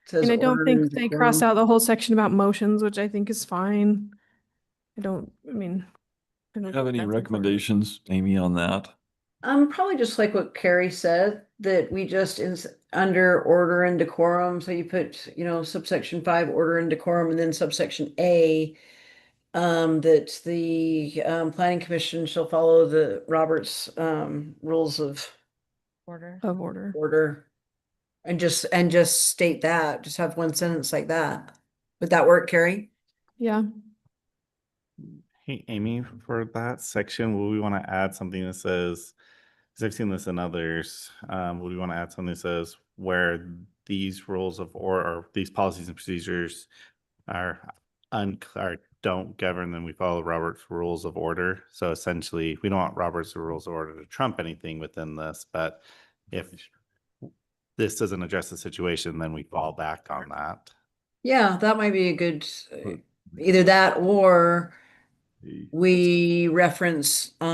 Says And I don't order think and they cross decorum. out the whole section about motions, which I think is fine. I don't, I mean. I Do don't you have think any that's important. recommendations, Amy, on that? Probably just like what Carrie said, that we just under order and decorum, so you put, subsection 5, order and decorum, and then subsection A. That the planning commission shall follow the Roberts rules of Order. Of order. order. And just state that, just have one sentence like that. Would that work, Carrie? Yeah. Hey, Amy, for that section, would we want to add something that says, because I've seen this in others, would we want to add something that says where these rules of or these policies and procedures are don't govern, then we follow Robert's rules of order. So essentially, we don't want Robert's rules of order to trump anything within this, but if this doesn't address the situation, then we fall back on that. Yeah, that might be a good, either that or we reference, we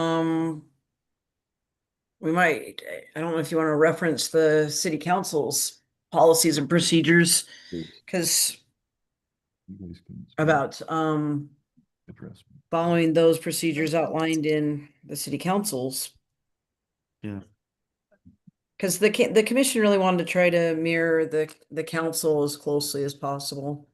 might, I don't know if you want to reference the city council's policies and procedures, because about, following those procedures outlined in the city councils. Yeah. Because the commission really wanted to try to mirror the council as closely as possible.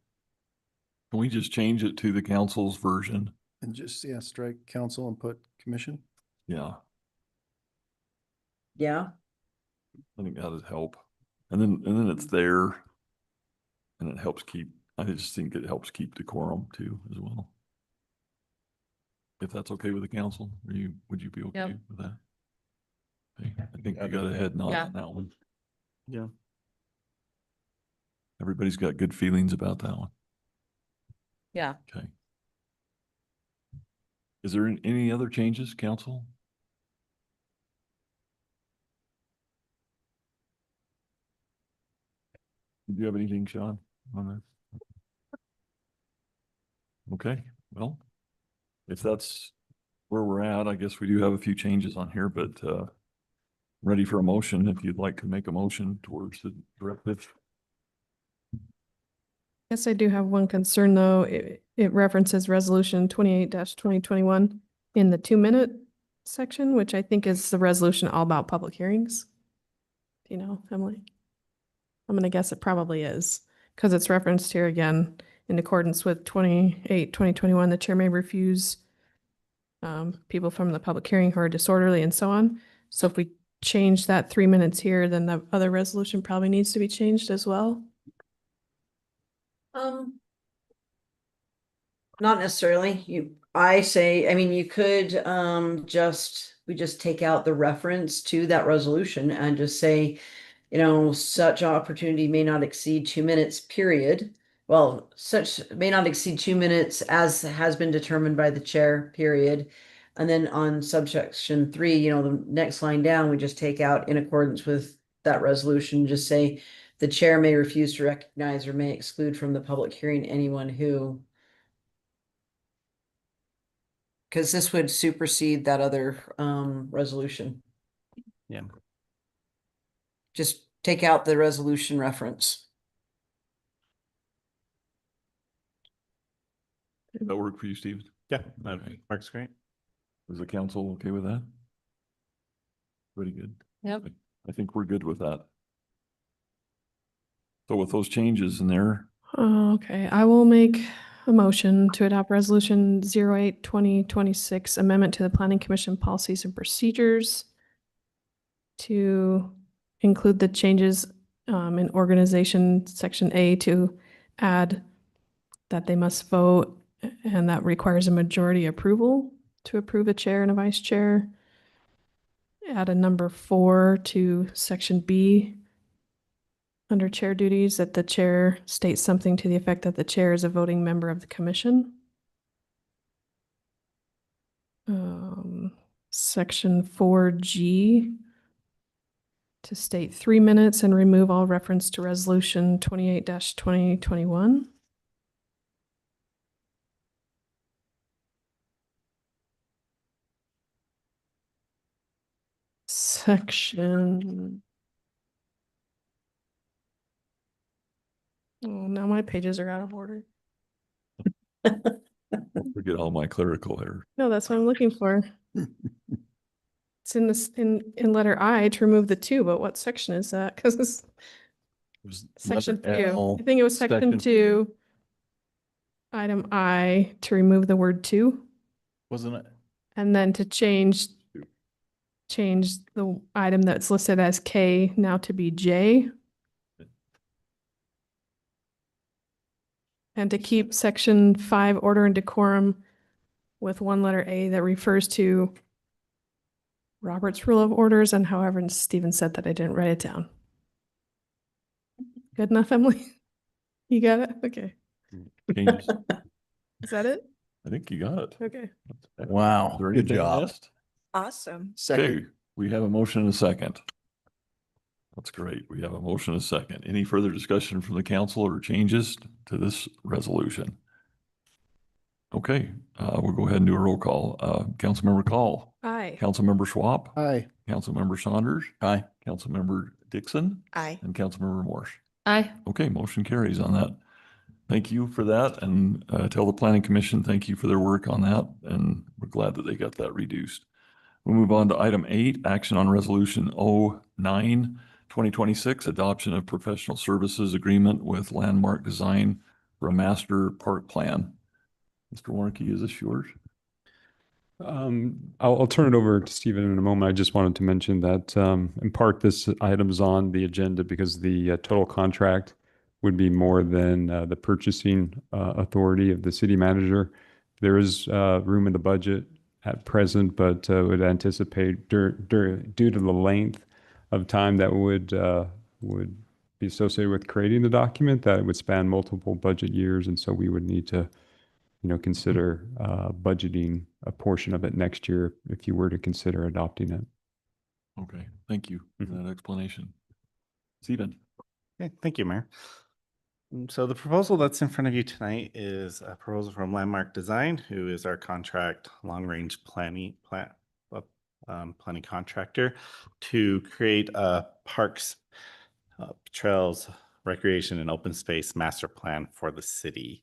Can we just change it to the council's version? And just, yeah, strike council and put commission. Yeah, Yeah, I think that'd help. And then it's there. And it helps keep, I just think it helps keep decorum too, as well. If that's okay with the council, would you be okay Yep. with that? Okay, I think we got a head nod Yeah. on that one. Yeah. Everybody's got good feelings about that one. Yeah. Okay. Is there any other changes, council? Do you have anything, Sean, on that? Okay, well, if that's where we're at, I guess we do have a few changes on here, but ready for a motion if you'd like to make a motion towards the directive. Yes, I do have one concern though. It references resolution 28-2021 in the 2-minute section, which I think is the resolution all about public hearings. Do you know, Emily? I'm gonna guess it probably is, because it's referenced here again. In accordance with 28-2021, the chair may refuse people from the public hearing who are disorderly and so on. So if we change that 3 minutes here, then the other resolution probably needs to be changed as well. not necessarily. I mean, you could, we just take out the reference to that resolution and just say, such opportunity may not exceed 2 minutes, period. Well, such may not exceed 2 minutes as has been determined by the chair, period. And then on subsection 3, the next line down, we just take out in accordance with that resolution, just say the chair may refuse to recognize or may exclude from the public hearing anyone who. Because this would supersede that other resolution. Yeah. Just take out the resolution reference. Does that work for you, Steve? Yeah, that works great. Is the council okay with that? Pretty good. Yep. I think we're good with that. So with those changes in there, Okay, I will make a motion to adopt resolution 08-2026 amendment to the planning commission policies and procedures to include the changes in organization section A to add that they must vote and that requires a majority approval to approve a chair and a vice chair. Add a number 4 to section B under chair duties, that the chair states something to the effect that the chair is a voting member of the commission. Section 4G to state 3 minutes and remove all reference to resolution 28-2021. Section Oh, now my pages are out of order. Don't forget all my clerical errors. No, that's what I'm looking for. It's in this, in letter I to remove the two, but what section is that? Because it's It was section letter two. L, I think it was section two. Item I to remove the word two Wasn't it? and then to change the item that's listed as K now to be J. And to keep section 5 order and decorum with one letter A that refers to Robert's Rule of Orders and however Stephen said that I didn't write it down. Good enough, Emily? You got it? Okay. changes. Is that it? I think you got it. Okay. Wow, Is there good anything I job. missed? Awesome. Second. Okay, we have a motion and a second. That's great. We have a motion and a second. Any further discussion from the council or changes to this resolution? Okay, we'll go ahead and do a roll call. Councilmember Call, Aye. Councilmember Schwab, Aye. Councilmember Saunders, Aye. Councilmember Dixon, Aye. and Councilmember Morse. Aye. Okay, motion carries on that. Thank you for that, and tell the planning commission, thank you for their work on that, and we're glad that they got that reduced. We'll move on to item 8, action on resolution 09, 2026, adoption of professional services agreement with Landmark Design for a master park plan. Mr. Warnke, is this yours? I'll turn it over to Stephen in a moment. I just wanted to mention that in part, this item is on the agenda because the total contract would be more than the purchasing authority of the city manager. There is room in the budget at present, but would anticipate due to the length of time that would be associated with creating the document, that it would span multiple budget years, and so we would need to consider budgeting a portion of it next year if you were to consider adopting it. Okay, thank you for that explanation. Stephen? Okay, thank you, Mayor. So the proposal that's in front of you tonight is a proposal from Landmark Design, who is our contract long-range planning contractor, to create a parks, trails, recreation, and open space master plan for the city.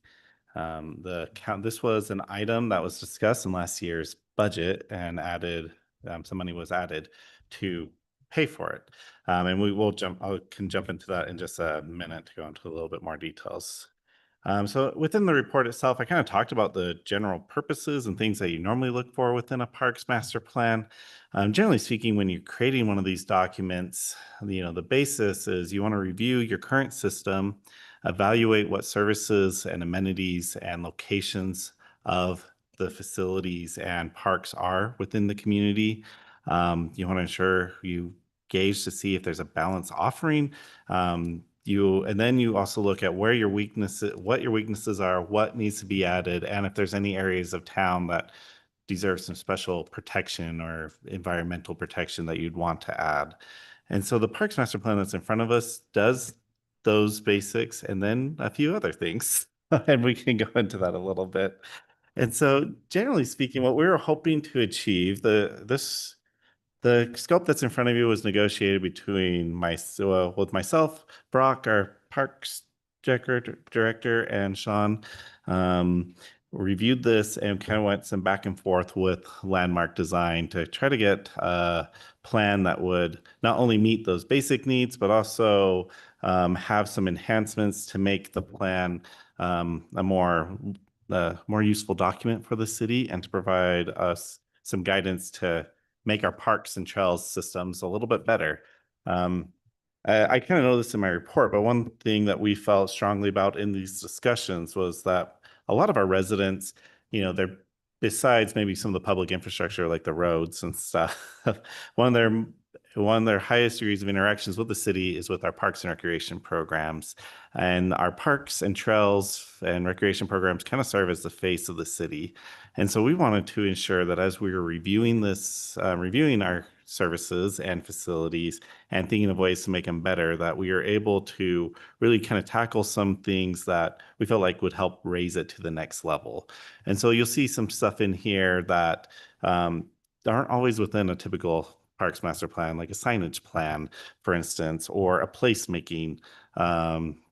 This was an item that was discussed in last year's budget and added, some money was added to pay for it. And we will can jump into that in just a minute to go into a little bit more details. So within the report itself, I kind of talked about the general purposes and things that you normally look for within a parks master plan. Generally speaking, when you're creating one of these documents, the basis is you want to review your current system, evaluate what services and amenities and locations of the facilities and parks are within the community. You want to ensure you gauge to see if there's a balanced offering. And then you also look at where your weaknesses, what your weaknesses are, what needs to be added, and if there's any areas of town that deserve some special protection or environmental protection that you'd want to add. And so the Parks Master Plan that's in front of us does those basics and then a few other things. And we can go into that a little bit. And so generally speaking, what we were hoping to achieve, the scope that's in front of you was negotiated between with myself, Brock, our Parks Director, and Sean. Reviewed this and kind of went some back and forth with Landmark Design to try to get a plan that would not only meet those basic needs, but also have some enhancements to make the plan a more useful document for the city and to provide us some guidance to make our parks and trails systems a little bit better. I kind of know this in my report, but one thing that we felt strongly about in these discussions was that a lot of our residents, they're, besides maybe some of the public infrastructure like the roads and stuff, one of their highest degrees of interactions with the city is with our parks and recreation programs. And our parks and trails and recreation programs kind of serve as the face of the city. And so we wanted to ensure that as we were reviewing our services and facilities and thinking of ways to make them better, that we are able to really kind of tackle some things that we felt like would help raise it to the next level. And so you'll see some stuff in here that aren't always within a typical Parks Master Plan, like a signage plan, for instance, or a placemaking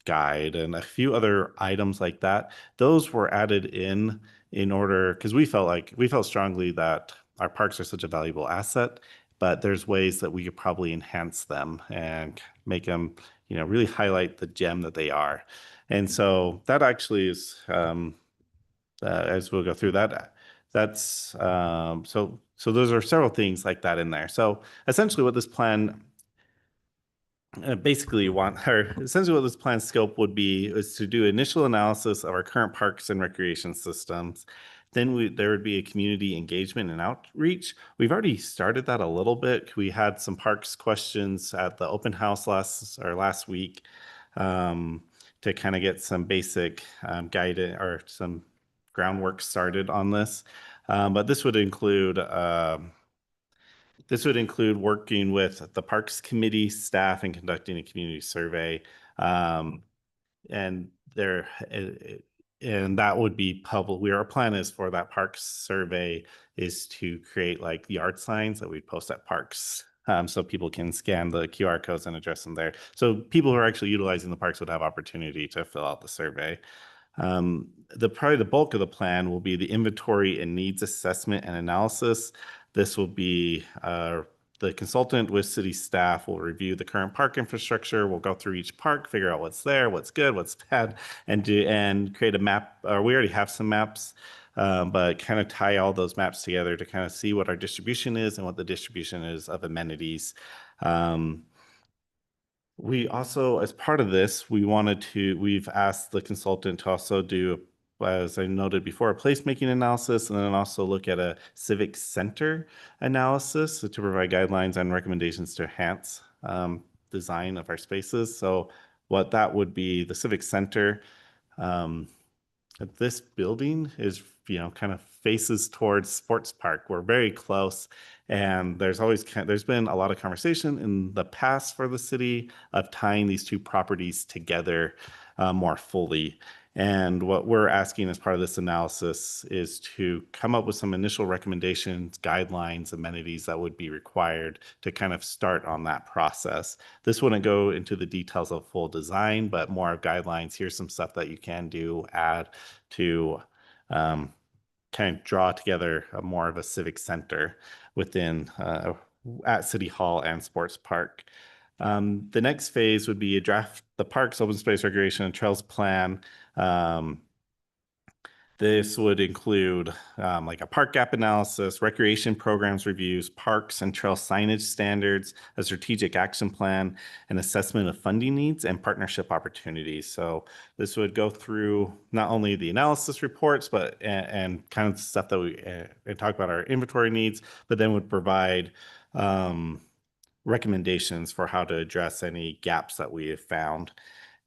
guide and a few other items like that. Those were added in order, because we felt strongly that our parks are such a valuable asset, but there's ways that we could probably enhance them and make them, really highlight the gem that they are. And so that actually is, as we'll go through that, that's, so those are several things like that in there. So essentially what this plan essentially what this plan scope would be is to do initial analysis of our current parks and recreation systems. Then there would be a community engagement and outreach. We've already started that a little bit. We had some parks questions at the open house last week to kind of get some basic guidance or some groundwork started on this. But this would include working with the Parks Committee staff and conducting a community survey. And that would be public. Our plan is for that Parks survey is to create like the yard signs that we post at parks. So people can scan the QR codes and address them there. So people who are actually utilizing the parks would have opportunity to fill out the survey. Probably the bulk of the plan will be the inventory and needs assessment and analysis. This will be the consultant with city staff will review the current park infrastructure. We'll go through each park, figure out what's there, what's good, what's bad, and create a map. Or we already have some maps, but kind of tie all those maps together to kind of see what our distribution is and what the distribution is of amenities. We also, as part of this, we've asked the consultant to also do, as I noted before, a placemaking analysis, and then also look at a civic center analysis to provide guidelines and recommendations to enhance design of our spaces. So what that would be, the civic center, this building is, kind of faces towards Sports Park. We're very close, and there's been a lot of conversation in the past for the city of tying these two properties together more fully. And what we're asking as part of this analysis is to come up with some initial recommendations, guidelines, amenities that would be required to kind of start on that process. This wouldn't go into the details of full design, but more of guidelines. Here's some stuff that you can do, add to kind of draw together more of a civic center within at City Hall and Sports Park. The next phase would be the parks, open space, recreation, and trails plan. This would include like a park gap analysis, recreation programs reviews, parks and trail signage standards, a strategic action plan, an assessment of funding needs and partnership opportunities. So this would go through not only the analysis reports, but and kind of stuff that we talk about our inventory needs, but then would provide recommendations for how to address any gaps that we have found.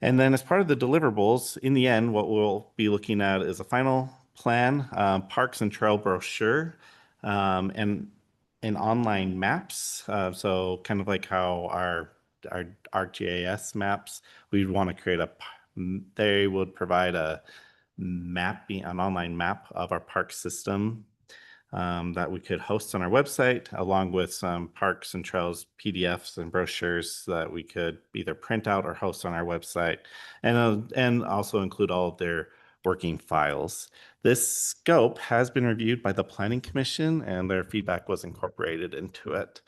And then as part of the deliverables, in the end, what we'll be looking at is a final plan, parks and trail brochure, and online maps. So kind of like how our ArcGIS maps, we'd want to create they would provide an online map of our park system that we could host on our website, along with some parks and trails PDFs and brochures that we could either print out or host on our website, and also include all of their working files. This scope has been reviewed by the Planning Commission, and their feedback was incorporated into it.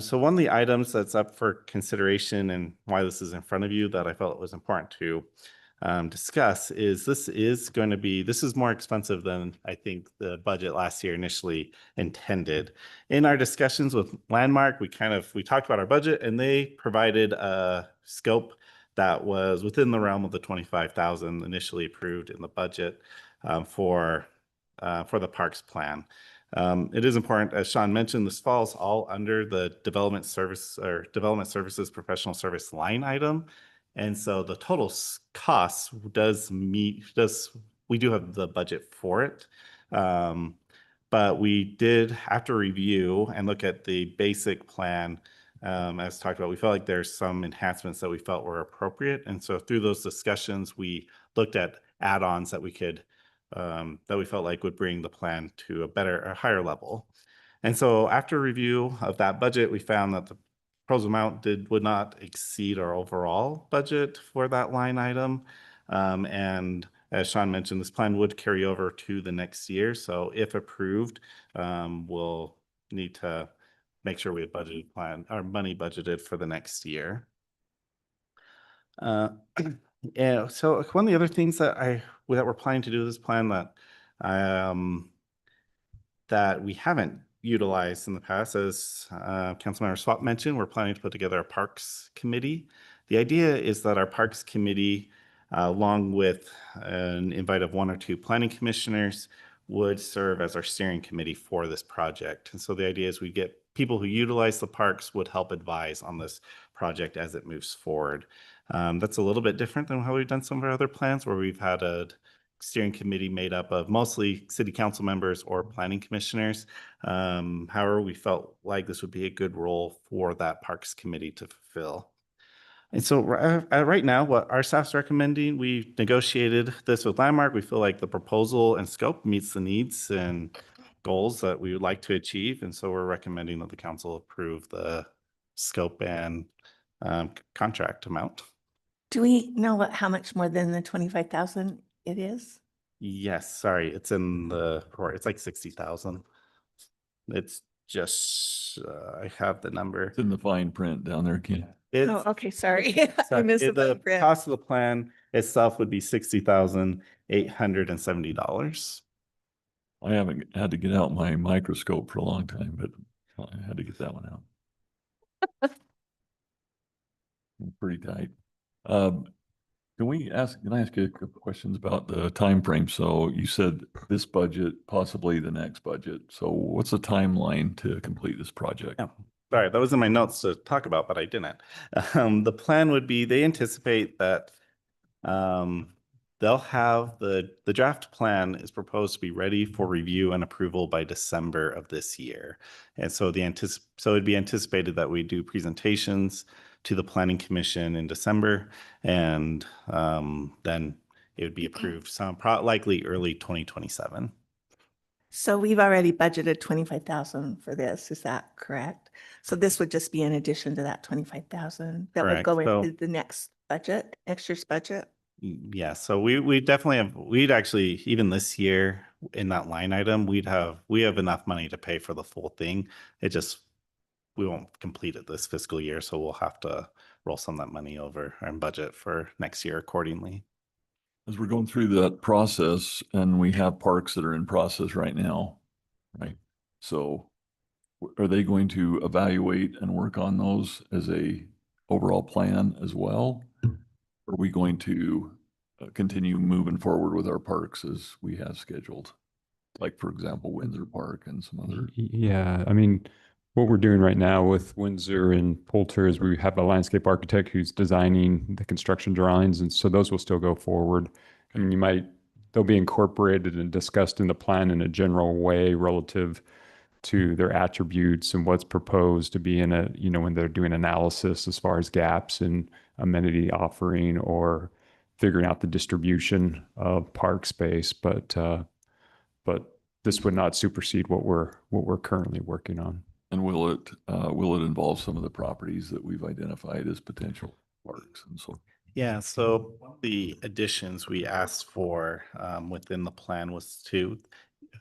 So one of the items that's up for consideration and why this is in front of you that I felt it was important to discuss is this is more expensive than I think the budget last year initially intended. In our discussions with Landmark, we talked about our budget, and they provided a scope that was within the realm of the $25,000 initially approved in the budget for the parks plan. It is important, as Sean mentioned, this falls all under the development services professional service line item. And so the total cost we do have the budget for it. But we did, after review and look at the basic plan, as talked about, we felt like there's some enhancements that we felt were appropriate. And so through those discussions, we looked at add-ons that we felt like would bring the plan to a higher level. And so after review of that budget, we found that proposed amount would not exceed our overall budget for that line item. And as Sean mentioned, this plan would carry over to the next year. So if approved, we'll need to make sure we have budgeted plan, our money budgeted for the next year. Yeah, so one of the other things that that we're planning to do with this plan that we haven't utilized in the past, as Councilmember Swap mentioned, we're planning to put together a Parks Committee. The idea is that our Parks Committee, along with an invite of 1 or 2 planning commissioners, would serve as our steering committee for this project. And so the idea is we get people who utilize the parks would help advise on this project as it moves forward. That's a little bit different than how we've done some of our other plans, where we've had a steering committee made up of mostly city council members or planning commissioners. However, we felt like this would be a good role for that Parks Committee to fulfill. And so right now, what our staff's recommending, we negotiated this with Landmark. We feel like the proposal and scope meets the needs and goals that we would like to achieve. And so we're recommending that the council approve the scope and contract amount. Do we know how much more than the 25,000 it is? Yes, sorry, it's in the report. It's like 60,000. It's just, I have the number. It's in the fine print down there, Ken. It's, Oh, okay, sorry. I sorry, missed the the print. cost of the plan itself would be $60,870. I haven't had to get out my microscope for a long time, but I had to get that one out. Pretty tight. Can I ask you a couple questions about the time frame? So you said this budget, possibly the next budget. So what's the timeline to complete this project? Yeah. Sorry, that was in my notes to talk about, but I didn't. The plan would be, they anticipate that they'll have the draft plan is proposed to be ready for review and approval by December of this year. And so it'd be anticipated that we do presentations to the Planning Commission in December, and then it would be approved likely early 2027. So we've already budgeted 25,000 for this, is that correct? So this would just be in addition to that 25,000 that would Correct. go So- into the next budget, next year's budget? Yeah, so we definitely we'd actually, even this year in that line item, we have enough money to pay for the full thing. We won't complete it this fiscal year, so we'll have to roll some of that money over and budget for next year accordingly. As we're going through that process, and we have parks that are in process right now, right? So are they going to evaluate and work on those as a overall plan as well? Are we going to continue moving forward with our parks as we have scheduled? Like, for example, Windsor Park and some other. Yeah, I mean, what we're doing right now with Windsor and Poulter is we have a landscape architect who's designing the construction drawings, and so those will still go forward. I mean, they'll be incorporated and discussed in the plan in a general way relative to their attributes and what's proposed to be in when they're doing analysis as far as gaps in amenity offering or figuring out the distribution of park space. But this would not supersede what we're currently working on. And will it involve some of the properties that we've identified as potential parks and so? Yeah, so one of the additions we asked for within the plan was to,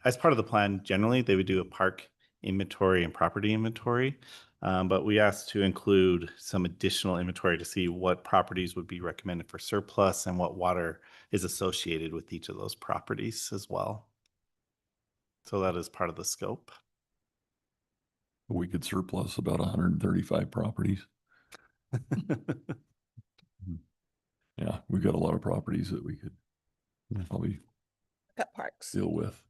as part of the plan, generally they would do a park inventory and property inventory. But we asked to include some additional inventory to see what properties would be recommended for surplus and what water is associated with each of those properties as well. So that is part of the scope. We could surplus about 135 properties. Yeah, we've got a lot of properties that we could probably Cut parks. deal with.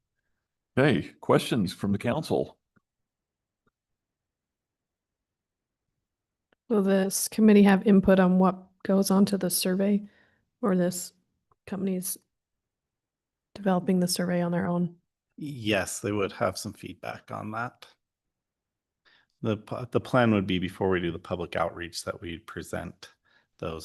Okay, questions from the council? Will this committee have input on what goes onto the survey, or this company's developing the survey on their own? Yes, they would have some feedback on that. The plan would be, before we do the public outreach, that we'd present the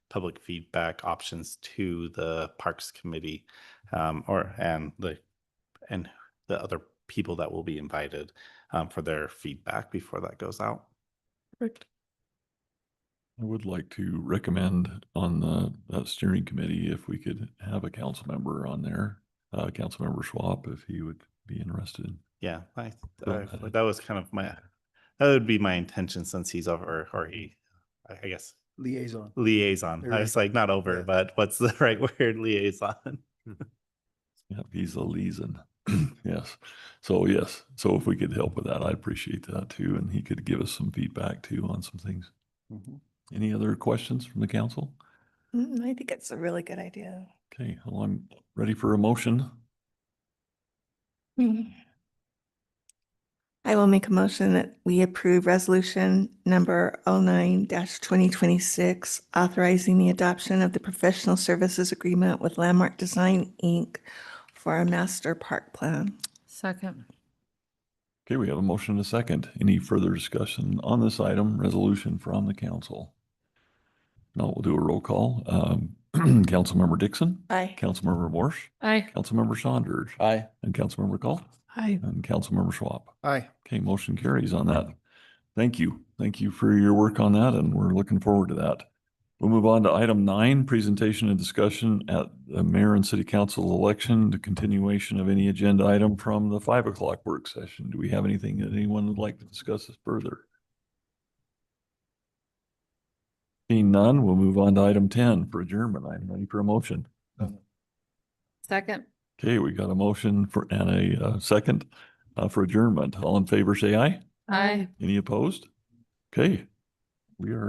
public feedback options to the Parks Committee, and the other people that will be invited for their feedback before that goes out. Perfect. I would like to recommend on that steering committee, if we could have a council member on there, Councilmember Schwab, if he would be interested. Yeah, Go that ahead. was kind of that would be my intention since he's over, or he, I guess, Liaison. liaison. I was like, not over, Yeah. but what's the right word? Liaison. Yeah, he's a liaison. Yes. So yes. So if we could help with that, I'd appreciate that too. And he could give us some feedback too on some things. Mhm. Any other questions from the council? I think it's a really good idea. Okay, well, I'm ready for a motion. I will make a motion that we approve resolution number 09-2026, authorizing the adoption of the professional services agreement with Landmark Design, Inc. for our master park plan. Second. Okay, we have a motion and a second. Any further discussion on this item, resolution from the council? No, we'll do a roll call. Councilmember Dixon, Aye. Councilmember Morse, Aye. Councilmember Saunders, Aye. and Councilmember Call, Hi. and Councilmember Schwab. Aye. Okay, motion carries on that. Thank you. Thank you for your work on that, and we're looking forward to that. We'll move on to item 9, presentation and discussion at the mayor and city council election, the continuation of any agenda item from the 5 o'clock work session. Do we have anything that anyone would like to discuss further? Seeing none, we'll move on to item 10 for adjournment. I'm ready for a motion. Second. Okay, we got a motion for and a second for adjournment. All in favor, say aye. Aye. Any opposed? Okay, we are